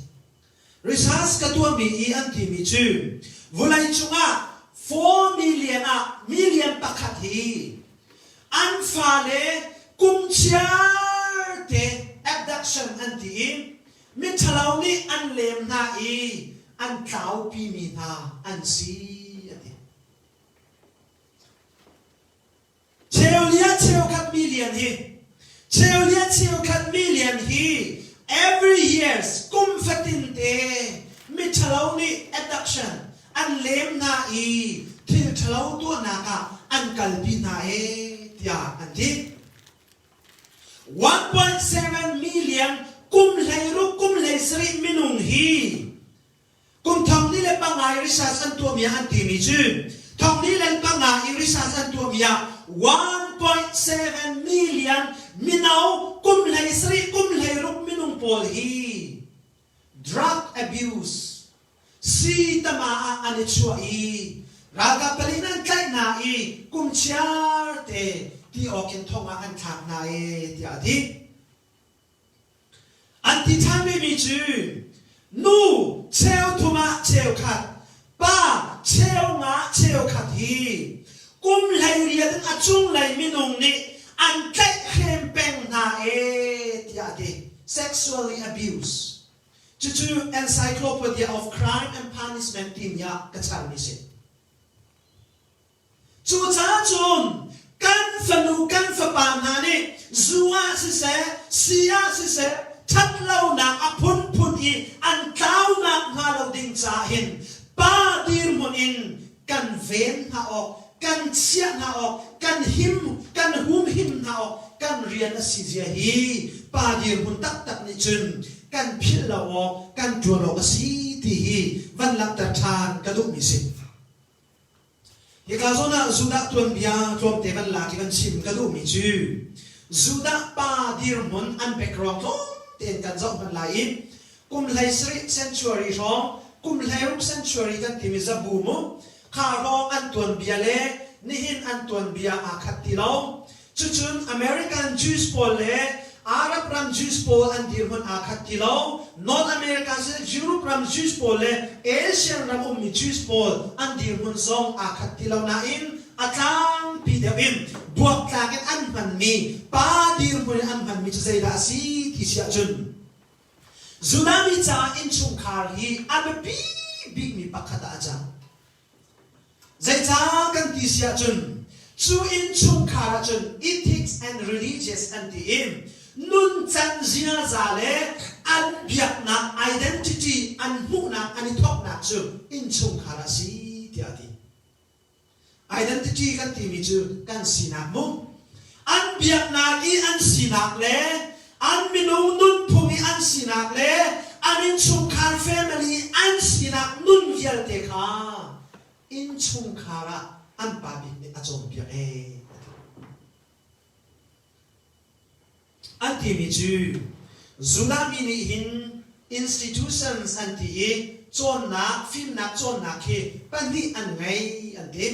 research ka tu mi I an ti mi chu volai chunga 4 million pakhat hi an fale kum chiar te abduction an ti mi thalau ni an lem na I an tlau pi mi na an si Cheo kat million hi. Cheo kat million hi. Every years kum fatin te mi thalau ni adduction an lem na I thil thalau tu na ka an kalpi na tia an ti 1.7 million kum leiru kum leisri minung hi kum thong ni le pangai research an tu mi an ti mi chu thong ni le pangai research an tu mi 1.7 million minau kum leisri kum leiru minung pol hi drug abuse si tama ani chua I raga palinan kai na I kum chiar te ti okin thonga an thak na ti adi anti thame mi chu nu cheo thuma cheo khat pa cheo nga cheo khat hi kum lai rian achung lai minung ni an kai khem peng na ti adi sexually abuse chu encyclopedia of crime and punishment tim ya kachal ni se chu cha chun kan fanu kan fa pa na ni zuwa si se sia si se that lau na apun pun I an tau na ngalo ding cha hin pa dir mun in kan ven ha ok kan chia na ok kan hum him na ok kan rian si zia hi pa dir mun tak ni chun kan phil la ok kan tu lo si ti hi van lak ta than ka du mi si hi ka zona zuda tuan bia tuam te van la ki van sim ka du mi chu zuda pa dir mun an background to ten kan zau man lai kum lai sri sanctuary ro kum lai rum sanctuary kan ti mi zabu mo kha ro an tuan bia le nihin an tuan bia a khat ti lo chuchun American Jewish pol le Arab ram Jewish pol an dir mun a khat ti lo North America se Europe ram Jewish pol le Asian ram mi Jewish pol an dir mun zong a khat ti lo na in atang pi de im buak tlaket an man mi pa dir mun an man mi chai da si ti sia chun Zunami cha in chung khar hi an bi big mi pakhata aja zai cha kan ti sia chun chu in chung khar chun ethics and religious and the im nun chan zia za le an biak na identity an hu na ani thok na chu in chung khar si ti ati identity kan ti mi chu kan sinak mo an biak na ki an sinak le an minung nun phumi an sinak le an in chung khar family an sinak nun yel te kha in chung khara an pa bi ni achom biak an ti mi chu Zula mini hin institutions anti chon na film na chon na ke pandi an ngai ante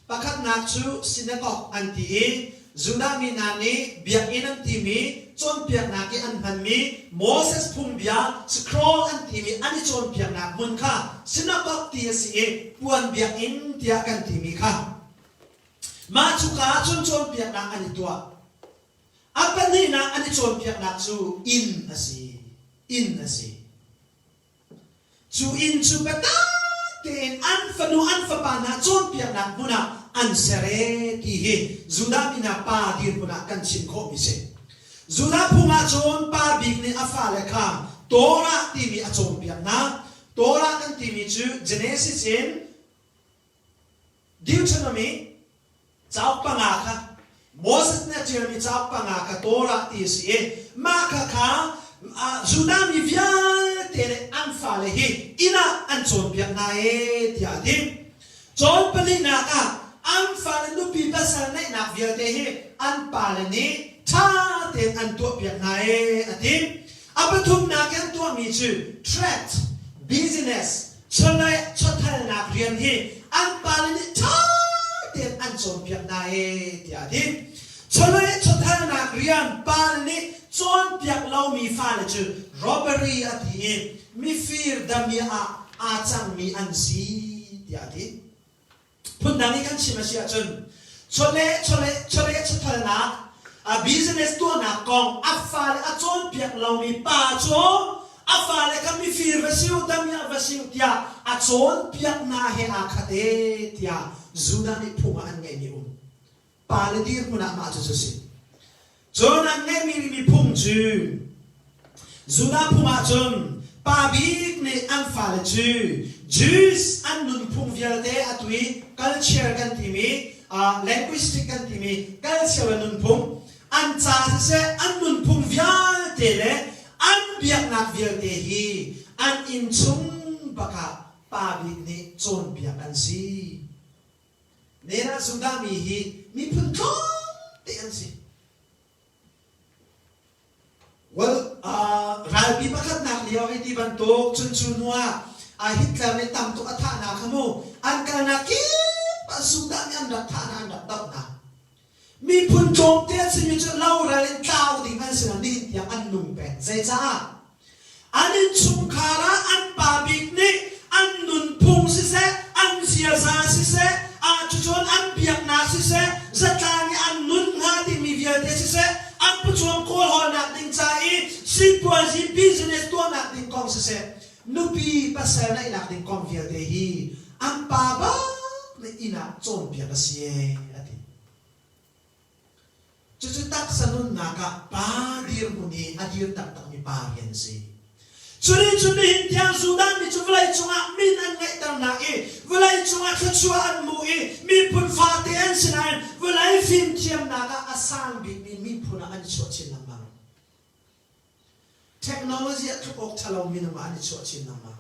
pakhat na chu synagogue anti Zula minani biak inang timi chon piak na ke an han mi Moses phum bia scroll an timi ani chon piak na mun kha synagogue ti si puan biak in tia kan timi kha ma chu ka chon piak na ani tua apani na ani chon piak na chu in asi chu in chu bata ten an fanu an fa pa na chon piak na muna an sere ki he Zuda mina pa dir puna kan chin kho mi se Zuda phuma chon pa big ni afa le kha tora ti mi a chon piak na tora kan ti mi chu Genesis in Deuteronomy chau pa nga kha Moses na Jeremy chau pa nga kha tora ti si ma kha Zuda mi vial tere an fa le he ina an chon piak na tia dim chon pali na ka an fa nu pi pasal nei nak via te he an pa le ni tha te an to piak na atim apathum na kan to mi chu threat business chonai chothal na rian he an pa le ni tha te an chon piak na ti atim chonai chothal na rian pa le ni chon piak lau mi fa le chu robbery ati mi fear damia a chang mi an si ti atim Pundani kan siya chun chole chothal na a business to na kong afale a chon piak lau mi pa cho afale kan mi fir vasiu damya vasiu tia a chon piak na he a khate tia Zuda ni phuma an ngai mi pa le dir muna ma chu si chon an ngai mi phum chu Zuda phuma chun pa big ne an fale chu Jews an nun phung vialte atui culture kan timi linguistic kan timi culture nun phung an cha se an nun phung vialte le an biak nak vialte hi an in chung baka pa bi ni chon biak an si nera Zuda mi hi mi phun thong te an si well ralbi bakat nak liaw iti bantok chunwa Hitler ni tam tu atha na kamu an kana ki pasuda mi an datha na an dap na mi phun chom te si mi chu lau ra len tau ding an sin ni ya an nung pe zai cha anin chung khara an pa bik ni an nun phung si se an sia sa si se a chu chon an biak na si se zata ni an nun ha ti mi via te si se an pu chom ko ho na ding cha si po si business to na ding kong si se Nupi pasal na inak din konvia de hi ang paba na ina chon pia siye ati chuchu tak sanun naka pa dir muni adir tak mi pa yan si churi hintiang Zuda mi chu vlai chunga min an ngai tam na vlai chunga khachua an mu mi pun fa te an sinan vlai fim thiam naka asang bi mi phuna an chochin lamang technology at ok thalaw minama ani chochin nama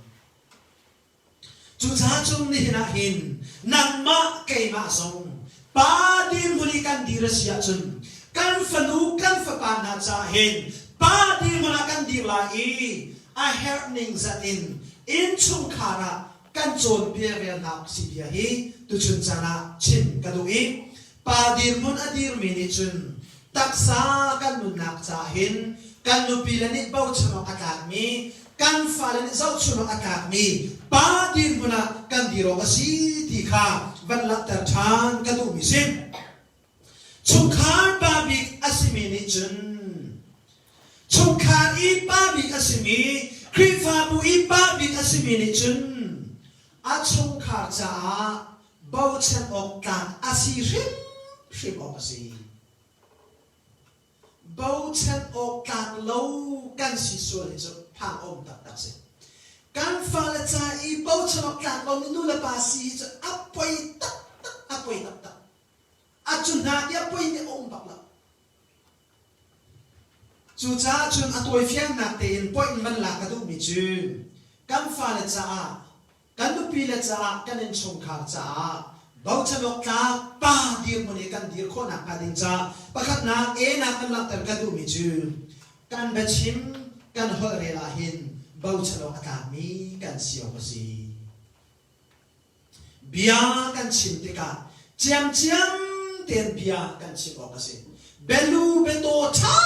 chu cha chung ni hina hin namma keima song pa din muli kan dirasya chun kan fanu kan fa na cha hin pa din mula kan dirla a happening zatin in chung khara kan chon pia ve na si bia hi tu chun chana chin kadu pa din mun adir mini chun taksa kan mun nak cha hin kan nupilanit bau chano akakmi kan falanit zau chano akakmi pa din muna kan diro kasi tikha banla tarthan kadu misim chungkhan babik asimini chun chungkhan I babik asimi krifabu I babik asimini chun a chungkha cha bau chan okkan asirim shim okasi bau chen o kan lâu kan si so le so phang om tak se kan fa la cha I bau chen o kan lo nu la pa si so apoi tak a chun na ya poi ni om bak la chu cha chun a toi fiang na te in poi man la ka du mi chu kan fa la cha kan du pi la cha kan en chong kha cha bau chen o ka pa dir mo ni kan dir kho na ka din cha pakhat na na kan la tar ka du mi chu kan ba chim กันหอยเรลาหินเบาชะลอกามีกันเสียวก็สิเบียกันชิมติกาเจียมเตียนเบียกันชิมออกก็สิเบลูเบโตชา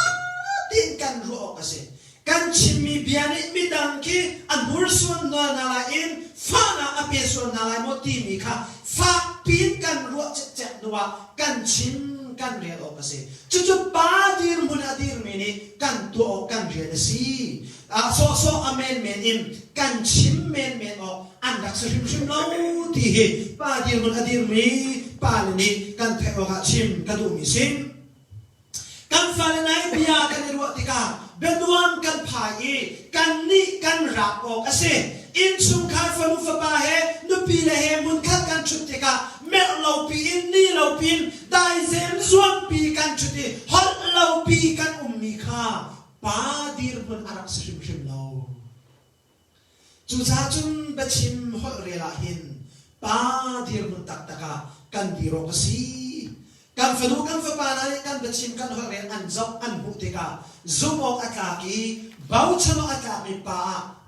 ตินกันรู้ออกก็สิกันชิมมีเบียนิมิดังกีอันบุรส่วนนาลาอินฟ้านาอเปส่วนนาลายมตีมีค่ะฟ้าปีนกันรู้เจ็บนัวกันชิมกันเรียนออกก็สิจุบาดีร์มุนอดีร์มินีกันตัวออกกันเรียนสิโซอเมนเมนิมกันชิมเมนออกอันดักชิมเล่าที่บาดีร์มุนอดีร์มีปาลนี้กันเทวะชิมกันดูมิซิมกันฟาลนัยพิยากันรู้ติกาเบดวนกันพายกันนี่กันรักออกสิอินสุขารฟาลุฟบาเฮนุปีเลเฮมุนคัดกันชุดติกาเมื่อเราปีอินนี่เราปีนได้เซมส่วนปีกันชุดที่ฮอลเราปีกันมีค่าปาดีร์มุนอารักชิมเราจุดจุนเบชิมฮอลเรลาหินปาดีร์มุนตักกันดีรอกสีกันฟดูกันฟบานากันเบชิมกันฮอลเรลอันจับอันบุติกาซุมออกอากากีบ่าวชะลออากามีปา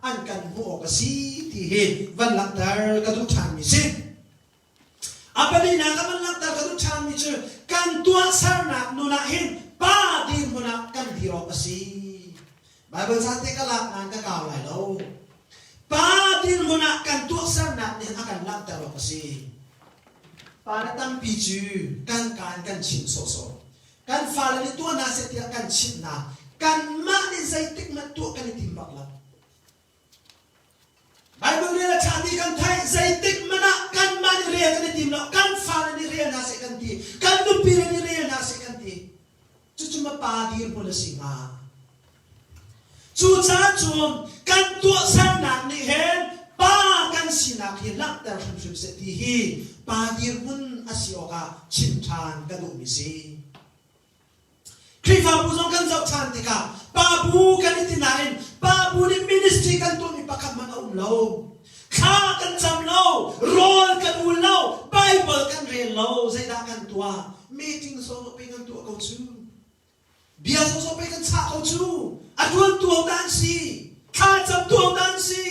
อันกันบุอกสีที่เห็นวันหลังเตอร์กระดูกชานมีสิอาปนีนะกันวันหลังเตอร์กระดูกชานมีชื่อกันตัวสารนักนุนาเห็นป้าดีมุนักกันดีรอกสีไบเบิลสันติกลักนันก็กล่าวหลายแล้วป้าดีมุนักกันตัวสารนักเนี่ยอากันหลังเตอร์รอกสีป้าตั้งปีจูกันชิมโซกันฟ้าเลยตัวน่าเสียกันชิมนะกันมาในใจติกมันตัวกันในทีมบักลับไบเบิลเรียนชาติกันไทยใจติกมันนะกันมาในเรียนกันในทีมเรากันฟ้าในเรียนน่าเสียกันทีกันดุปีในเรียนน่าเสียกันทีจู่ๆมาปาดีร์บุลสิมาจู่ๆกันตัวสารนักนี่เห็นป้ากันสินักเห็นลักแต่ชุมเสตีฮีปาดีร์บุลอาศิโอกาชิมทานกระดูมิซีคริฟาบูซองกันจับชันติกาปาบูกันอิตินาอินปาบูนี่มินิสทรีกันตัวมีปักขับมันเอาเล่าข้ากันจำเล่าโรลกันอุ่นเล่าไบเบิลกันเรียนเล่าใจด่ากันตัวมีติ้งโซ่ไปกันตัวเขาจูเบียร์โซ่ไปกันชาเขาจูอัดวันตัวดันซีข้าจำตัวดันซี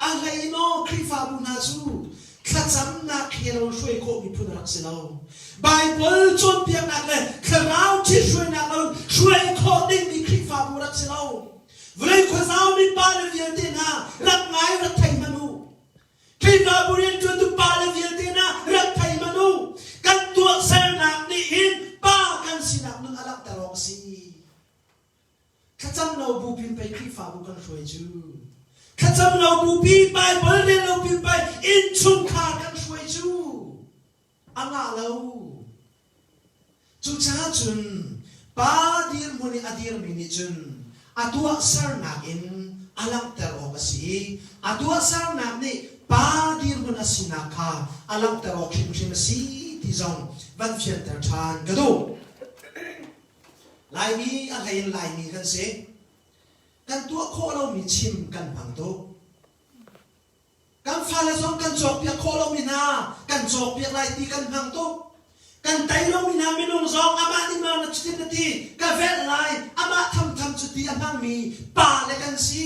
อะไรโน่คริฟาบูนาจูข้าจำนักเฮโร่ช่วยโคมีพูดรักเสียเราไบเบิลจนเพียงนักเลยข้าเราที่ช่วยนักเราช่วยโคดิ้งมีคริฟาบูรักเสียเราเวลาข้าเรามีปาเลวิเอตินารักไงรักไทยมนุษย์คริฟาบูเรียนจนตัวปาเลวิเอตินารักไทยมนุษย์กันตัวเซลนักนี่หินป้ากันสินักนึงอารักตลอดสิข้าจำเราบูพินไปคริฟาบูกันช่วยจูข้าจำเราบูพีไปบริเวณเราพีไปอินชุมขากันช่วยจูอังอาเราจุดช้าจุนป้าดีร์มุนีอดีร์มินิจุนอาตัวสารนักอินอาลังเตอร์ออกสิอาตัวสารนักนี่ป้าดีร์มุนสินักขาอาลังเตอร์ออกชิมสิที่จงวันเฟียนเตอร์ชานกระดูลายมีอะไรลายมีกันสิกันตัวโคเรามีชิมกันพังตัวกันฟ้าและสองกันจบเปียกโคเรามีนากันจบเปียกลายตีกันพังตัวกันไตเรามีนามีนุ่งสองอามาที่มาจุดนาทีกันเวลลายอามาทำจุดที่อามามีป่าและกันสิ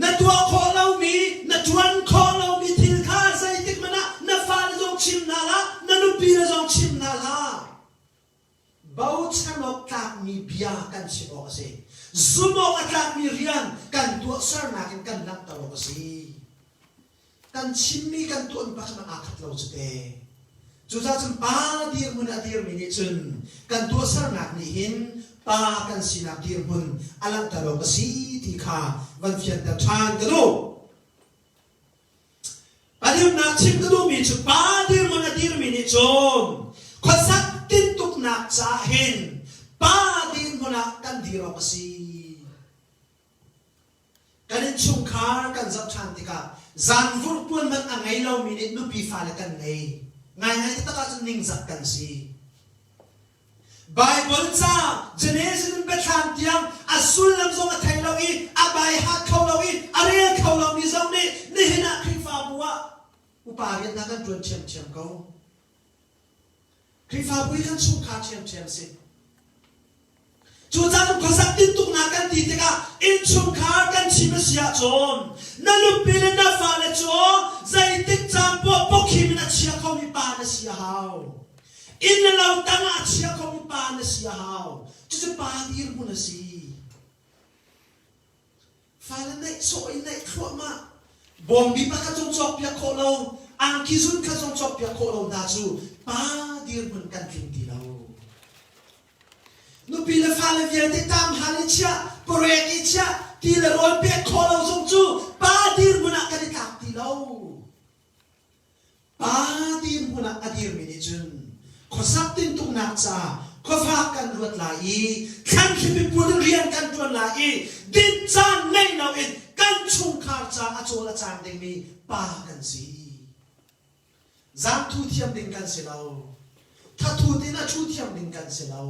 นัตัวโคเรามีนัจวนโคเรามีทิ้งข้าใจติดมันนะนัฟ้าและสองชิมนาละนันุปีและสองชิมนาละบ่าวฉันออกจากมีเบียกันสิออกสิซุมออกจากมีเรียนกันตัวสารนักกันนักตลอดสิกันชิมมีกันตัวปัจจุบันอาคัดเราสุดเองจุดที่จะป้าดีร์มุนอดีร์มินิจุนกันตัวสารนักนี่เห็นป้ากันสินักดีร์มุนอาลังตลอดสิที่ข้าวันเฟียนแต่ชานกระดูประเดี๋ยวนักชิมกระดูมีจุดป้าดีร์มุนอดีร์มินิจุนข้อสักติดตุกนักจะเห็นป้าดีร์มุนกันดีรอกสิกันในช่วงคาร์กันจับชันติกาจันฟุตบอลมันอะไรเรามีนิดนุปีฟ้าเลยกันไงไงที่ตะการจะนิ่งจับกันสิไบเบิลจ้าเจเนซินเป็นทางเตียงอาสุลลำทรงไทยเราอีอาบายฮักเขาเราอีอาเรียนเขาเรามีทรงนี่นี่เห็นนักคริฟ้าบัวอุปาเรียนนักกันจวนเชียมเขาคริฟ้าบัวกันสุขาเชียมสิ chú cha có sắc tin tung na kan ti te ka in chung khar kan chi ma sia chon na lu pi le na fa le cho zai tik cham po khi na chia khau mi pa na sia hao in na lau ta na chia khau mi pa na sia hao chú pa dir mu na si fa le nei so in nei khlo ma bom bi pa ka chong chok pia kho lo ang ki zun ka chong chok pia kho lo na chu pa dir mun kan tling ti lo nu pi le fa le vie te tam hali chia porek i chia ti le rol pe kho lo zong chu pa dir mun ka ni tak ti lo pa dir mun adir mi ni chun kho sak tin tung nak cha kho fa kan ruat la i kan khi bi pu rian kan tuan la i din chan nei na in kan chung khar cha a chola chang ding mi pa kan si zam thu thiam ding kan se lo tha thu tin a thu thiam ding kan se lo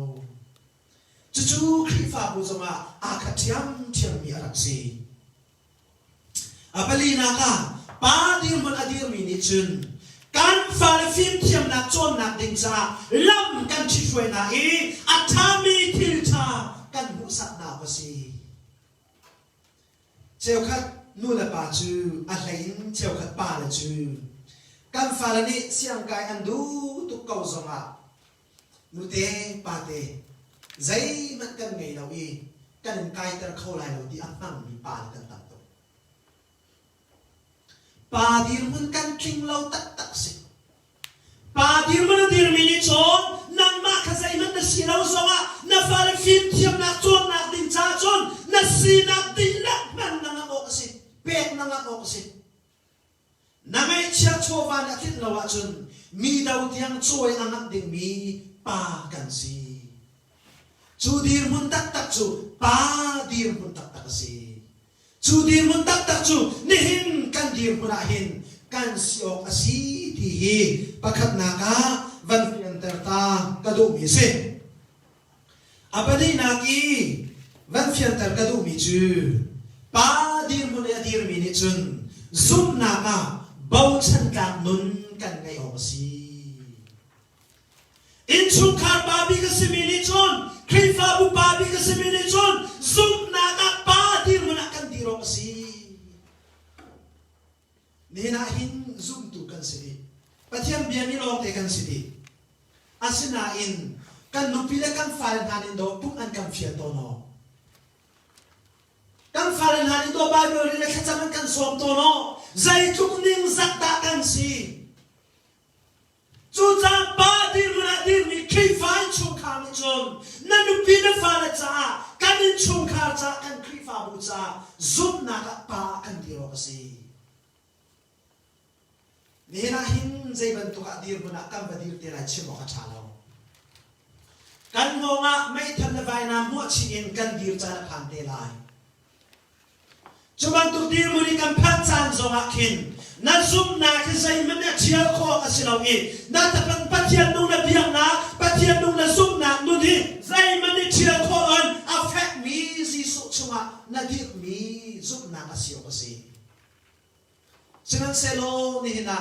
chú khi pháp bùa zoma a khát thiam mi arak si apali na ka pa dir mun adir mi ni chun kan fal phim thiam nak chon nak ding cha lam kan chi shwe na e athami thil tha kan bu sat na ba si cheu khat nu la pa chu a hlain cheu khat pa la chu kan fal ni siang kai an du tu kau zoma nu te pa te zai man kan ngai lo i kan kai tar khau lai lo ti apang mi pa kan tak to pa dir mun kan king lo tak tak si pa dir mun dir mi ni chon nan ma kha zai man na si lo zonga na fa le phim thiam na chon na din cha chon na si na din la man na ngo ka si pek na ngo ka si na mai chia chowa na kit lo wa chun mi dau tiang choi angak ding mi pa kan si chú dir mun tak tak chú pa dir mun tak tak si chú dir mun tak tak chú nihin kan dir mun ahin kan siok asi ti hi pakhat na ka van fian ter ta ka du mi se apani na ki van fian ter ka du mi chu pa dir mun ya dir mi ni chun zum na ka bau chan ka nun kan ngai o si in chung khar ba bi ka si mi ni chun khi fa bu pa bi ka semi ni chon zum na ka pa dir mun kan diro si ni na hin zum tu kan si pathiam bia ni long te kan si asina in kan nupile kan fal hanin do pung an kan fia to no kan fal hanin do ba bi ri le khachaman kan som to no zai tuk ning zakta kan si chú cha ba dir mun adir mi khi fa chung kha ni chon na nu pi na fa la cha kan in chung kha cha kan khi fa bu cha zum na ka pa kan diro ka si ni na hin zai ban tu ka dir mun kan ba dir te la chi mo ka cha lo kan ngo nga mai than la vai na mo chi in kan dir cha na phan te lai chu ban tu dir mun kan phan chan zo nga khin na zum na ke zai man na chia kho ka si lo i na ta pan pathian nu na biang na pathian nu na zum na nu di zai man ni chia kho on affect me si so chunga na di mi zum na ka si o si sinan selo ni hina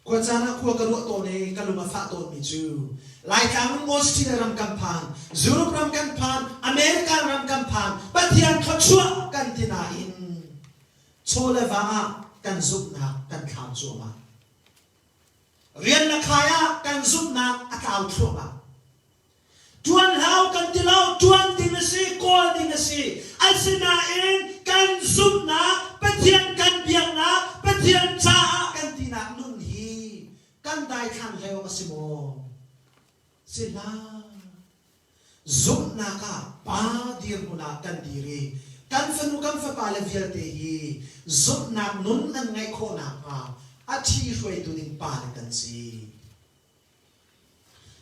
ko chana ko ka ro to ne ka lu ma fa to mi chu lai kang Australia ram kam phan Europe ram kam phan America ram kam phan pathian kho chua kan tina in chole wanga kan zup na kan kham chu ma rian na khaya kan zup na akaw chu ma tuan hau kan tilau tuan dinasi kol dinasi alsina in kan zup na pathian kan biang na pathian cha kan tina nun hi kan dai khan leo masimo sila zup na ka pa dir muna kan diri kan fanu kan fa pala vial te hi zup na nun an ngai kho na pa a thi hroi tu ding pa le kan si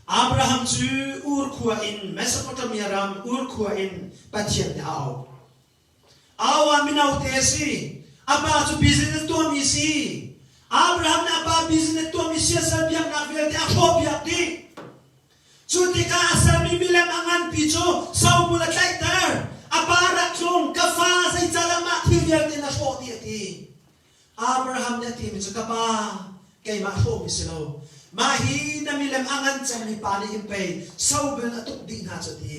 Abraham chu ur khua in Mesopotamia ram ur khua in pathian ne au aminau te si apa chu business to mi si Abraham na pa business to mi si sa biang na vial te a kho biak ti chu ti ka asal mi bilang angan pi chu sau mula tractor apara chung kafa sai chalama thiyal te na sho ti ti Abraham na ti mi chu ka pa kay ma ho mi silo ma hi na mi lem angan chang ni pa ni impe sau bel atuk di na chu ti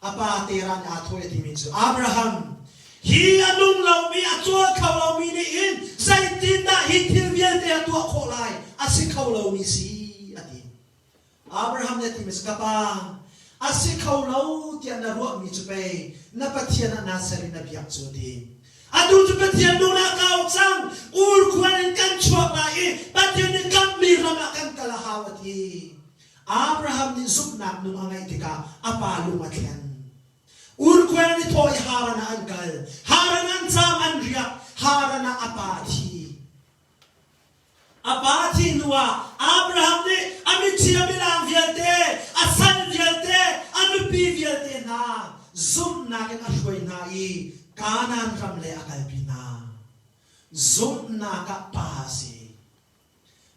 apa teran athoi ti mi chu Abraham hi anung lau mi achua khau lau mi ni in zaitin da hi thil vial te atua kholai asi khau lau mi si ati Abraham ne ti mi skapa asi khau lau ti na ro mi chu pe na pathian na sari na biak chu ti adu chu pathian nu na kau chang ur khwan kan chuak na i pathian ni kam mi rama kan kala hawati Abraham ni zup nak nu angai tika apa lu mathian ur khwan ni thoi harana ankal harana cham an riak harana apati nuwa Abraham ni ami chia bilang vialte asal vialte ami pi vialte na zum na ke ashwai na I kanan ramle akal pina zum na ka pasi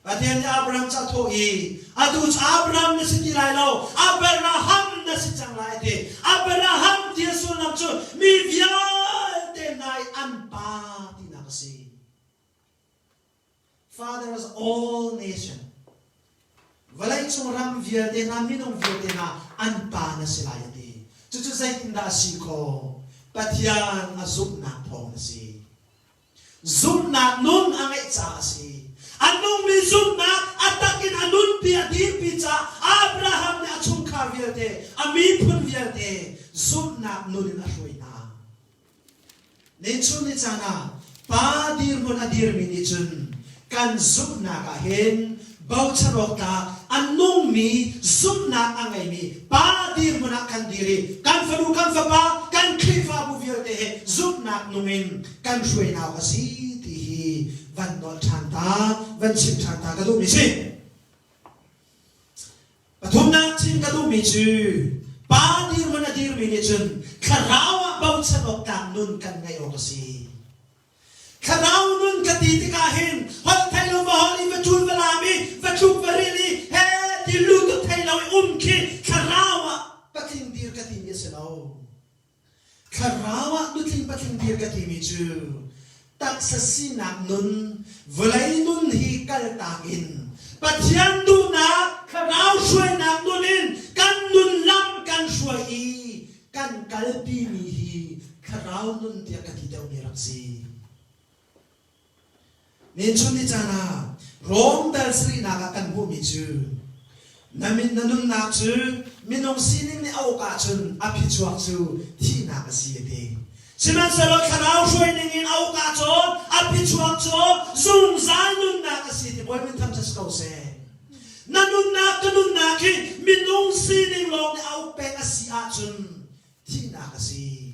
patian Abraham cha thoi adu Abraham na si tilai lo Abraham na si changlai te Abraham dia sunam chu mi vialte nai anpa ti na kasi Father of all nation. Walay chung ram vierde na minong vierde na anpa na sila yati. Chuchu say tinda si ko patian azub na po na si. Zub na nun ang itsa si. Anong mi zub na atakin anun piati pizza Abraham na chung ka vierde amipun vierde zub na nun ashoy na. Nenchun ni chana pa dir mun adir mi ni chun. Kan zup na kahin bau charok ta anong mi zup na angay mi pa dir mo na kan diri kan faru kan fapa kan krifa bu vierte he zup na nungin kan shuay na kasi tihi van no chanta van sim chanta kadu mi si patum na chin kadu mi chu pa dir mo na dir mi ni chun karawa bau charok ta nun kan ngayon kasi Karaw nun katiti kahin, hol tayo mahol iwachun valami, vachuk varili, he diluto tayo umki, karawa patindir katimi sinaw. Karawa duting patindir katimi chu. Taksasinak nun, valay nun hikal tangin. Patyan nun na, karaw shuay nak nunin, kan nun lam kan shuay kan kalpi mihi, karaw nun tiya katitaw miraksi. Nenchun ni chana rom dal sri naga kan bumi chu namin nanun nak chu minong sining ni au ka chun api chuak chu thi na ka si de siman salo khanau shoi ningin au ka chu api chuak chu zung zan nun na ka si de boy min tham chas kau se nanun na ki minong sining long ni au pe ka si a chun thi na ka si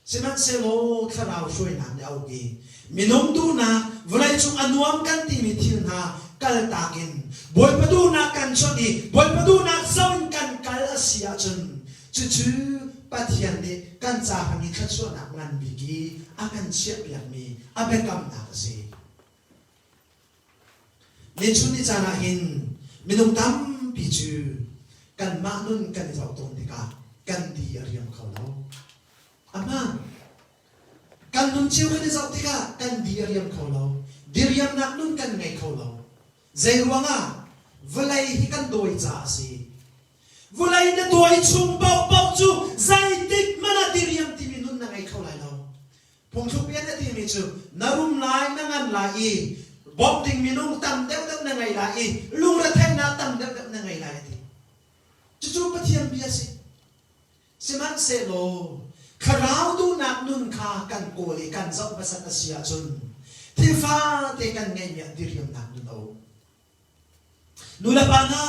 siman salo khanau shoi na ni au ki Minom tu na, walay chung anuam kan timitil na kaltakin. Boy pa tu na kan soni, boy pa tu na sawin kan kal asya chun. Chuchu patian de kan cahang ikatso na ngan bigi, akan siap yang mi, abekam na kasi. Nenchun ni chanahin, minom tam pichu, kan manun kan isaw tong dika, kan di ariyam kaulaw. Ama, kan nun chiu kan isaw tika kan diriam kaulaw diriam nak nun kan ngay kaulaw zay ruanga valay hikan doy cha si valay na doy chung bau chu zay tik mana diriam timi nun na ngay kaulay law pongchuk pian na timi chu narum lai na ngan lai bob ding minung tam dew na ngay lai lung ratay na tam dew na ngay lai ti chu patiam biasi siman se lo Karaw do nak nun ka kan koli kan zau basa na siya chun. Tifa te kan ngay miya diriyam nak nun o. Nula pa na,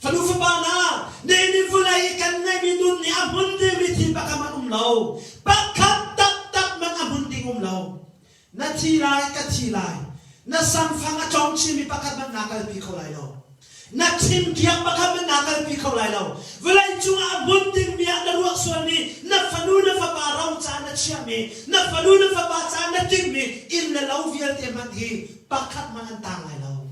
falufa pa na, nini fulay kan ngay minun ni abundi mitin baka man umlaw. Bakat tak man abundi umlaw. Natilay katilay, nasamfang atong chimi bakat man nakalpi ko layo. Natim kiyak baka man nakalpi ko layo. Walay chunga abunding miya na ruwak suwani na fanu na fabaraw sa na siyami na fanu na fabasa na tingmi inlalaw viyal te manhi pakat man ang tangay law.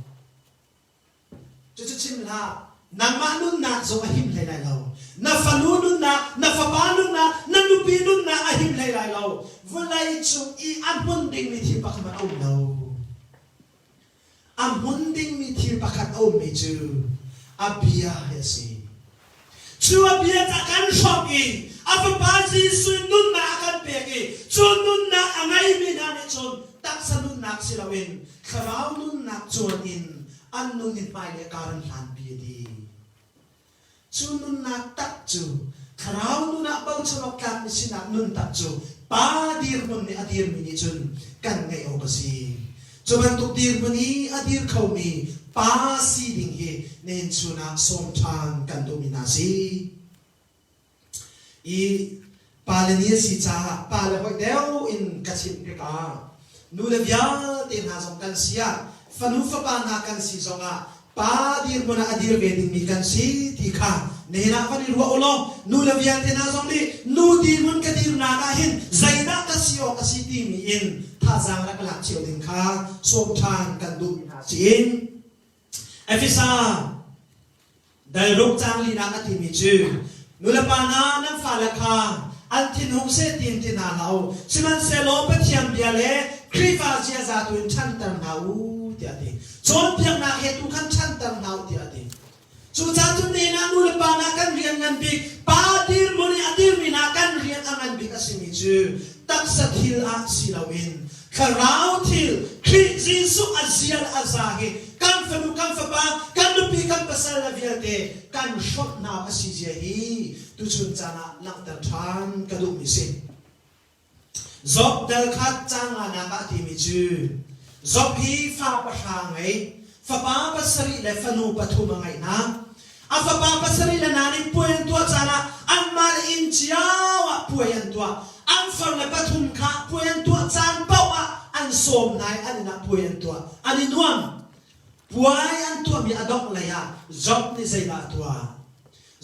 Chuchuchim la nang manun na so ahim laylay law na fanunun na fabanun na nupinun na ahim laylay law. Walay chung i abunding miti pakat man law. Abunding miti pakat medyo abiya yasi. chua bia ta kan shop i apa baji sun nun na kan peki chun nun na angai mi na ne chon tak sa nun nak silawin kharau nun nak chuan in an nun in pai le karan hlan bi di chun nun nak tak chu kharau nun na bau chok kan mi sinak nun tak chu pa dir mun ni adir mi ni chun kan ngai o kasi chuban tuk dir mani adir khau mi pa si ding hi nen chuna som than kan dominasi i palenia si cha pala hoi deu in kachin pe ka nu le vya tin ha som kan sia fanu fa pa na kan si zonga pa dir mona adir ve ding mi kan si ti kha ne na fa ni ro olo nu le vya tin ha som ni nu dir mun ka dir na ka hin zaina ka sio ka si ti mi in tha zang ra ka lak chiu ding kha som than kan dominasi in Efisa dal ruk chang li na ka ti mi chu nula pa na nan fa la kha an tin hong se tin tin na lau siman se lo pa thiam bia le krifa sia za tu chan tar na u ti ati chon piang na he tu kan chan tar na u ti ati chu cha tu ne na nula pa na kan rian ngan bi pa dir mo ni adir mi na kan rian angan bi ka si mi chu tak sa thil a si lawin kharau thil kri jisu azial azahi kan fanu kan fa ba kan lupi kan pasal la viate kan shot na asi je hi tu chun chana lang tar than ka du mi se zop dal khat chang na ka ti mi chu zop hi fa pa sha ngai fa pa pasari le fanu pathu ma ngai na a fa pa pasari le na ni puen tua chana an mal in chiawa puen tua an fa le pathum kha puen tua chan pawa an som nai an na puen tua ani nuam puai an tua mi adok la ya job ni zaila tua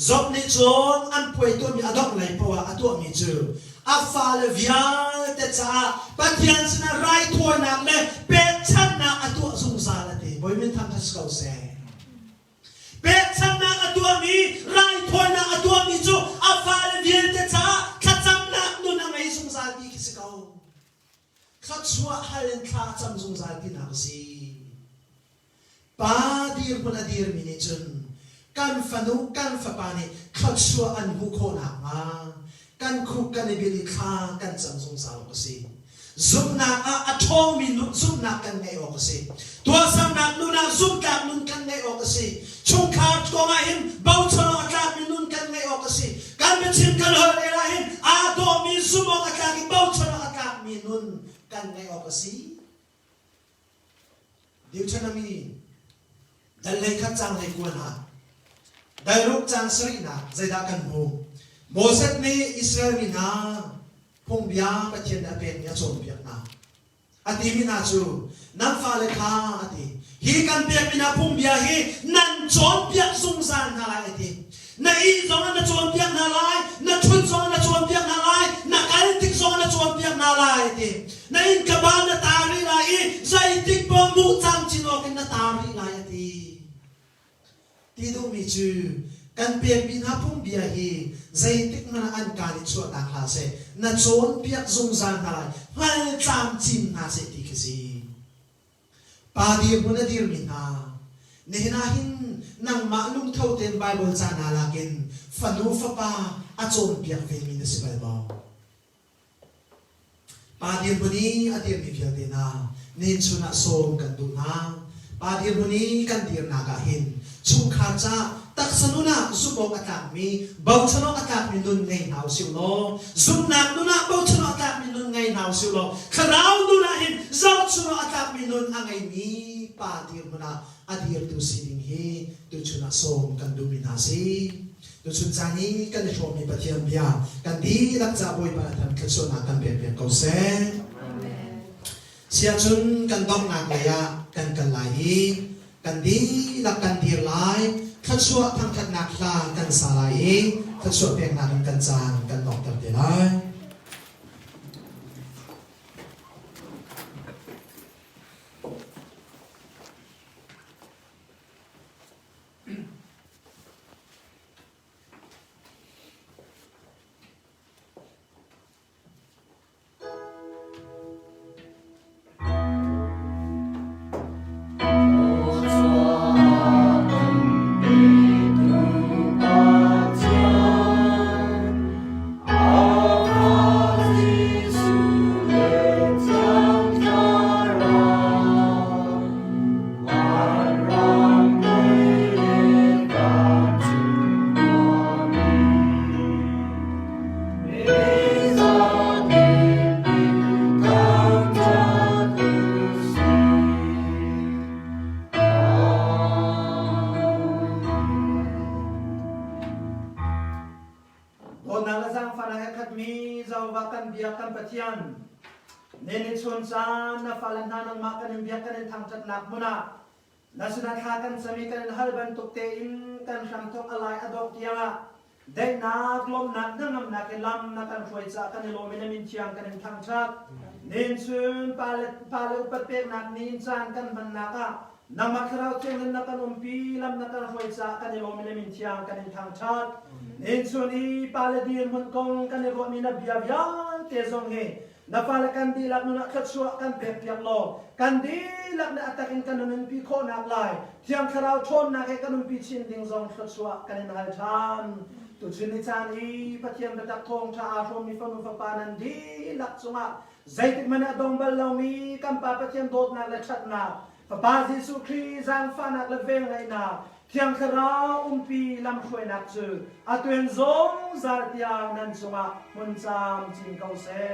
job ni chon an puai tua mi adok lai pawa atua mi chu afa le vial te cha patian sina rai thoi nak le pe chan na atua sung sa la te boy min tham thas kau se pe chan na atua mi rai thoi na atua mi chu afa le vial te cha khacham na nu na ngai sung sa bi ki se kau khachua halen kha cham sung sa bi na si pa dir pun adir mini chun kan fanu kan fapani khachua an hu kho na ma kan khu kan bili kha kan cham sung sa ko si zumna a athong min zumna kan nei o ko si tua sam na luna zum ka nun kan nei o ko si chung kha ko ma hin bau chho ka min nun kan nei o ko si kan be chin kan ho era hin a do mi zumo ka ki bau chho ka min nun kan nei o ko si Deuteronomy dalai khat chang lai kuan ha dai ruk chang sri na zaida kan hu Moses ni Israel mi na phung bia pathian da pen ya chom piak na ati mi na chu nan fa le kha ati hi kan piak mi na phung bia hi nan chom piak sung san na lai ati na i zong na chom piak na lai na chun zong na chom piak na lai na kal tik zong na chom piak na lai ati na in ka ba na tari lai zai tik bo mu chang chino kin na tari lai ati tidu mi chu kan piak bin ha phung bia hi zai tik na an ka ni chu ta kha se na chon piak zung zan na lai hal cham chin na se ti ki si pa dir mun dir min ha ne na hin nang ma'lum thau ten bible cha na lakin fanu fa pa a chon piak ve min se bible pa dir buni atir mi fial te na nen chuna som kan du na pa dir buni kan dir na ga hin chung kha cha tak sanuna subok atak mi bau chano atak mi nun ngai nau siu lo zum nak nuna bau chano atak mi nun ngai nau siu lo kharau nuna hin zau chano atak mi nun angai mi pa dir muna adir tu sining hi tu chuna som kan du mina si tu chun chani kan le shom mi pathiam bia kan di lak cha boi pa tham ka chona kan pe pe ko se amen sia chun kan dong nak la ya kan kan lai kan di lak kan dir lai khát suốt thằng khát nạc la cần xả lại khát suốt việc nạc cần chàng cần đọc tập để lại Oh, นิชนจานนะฟาลันนานังมากันเบียกันทางจัดนักมุนานาสนาทากันสมีกันฮัลบันตุกเตอินกันชัมทกอะไรอดอกเกียงได้นักลมนักนั่งนักลำนักกันช่วยจากกันโลมินามินเชียงกันทางชัดนิชนปาเลอุปเปกนักนินจานกันมันนักนามาคราวเชียงนักกันปีลำนักกันช่วยจากกันโลมินามินเชียงกันทางชัดนิชนอีปาเลดีนมันกงกันโลมินาเบียบยันเตซงเฮNafalakan di lak nuna katsua kan pepiak lo kan di lak na atakin kan nun pi ko nak lai tiang karau chon nak kan nun pi chin ding zong katsua kan hal chan tu chini chan I patiam betak thong cha ashom mi famu fapanan di lak sunga zaitik mana dong balau mi kan pa patiam dot nak la chat na pa Jesu Christ ang fa nak la veng lai na tiang karau pi lam khoi nak chu atuen zong zar tiang nan sunga mun cham ching kau se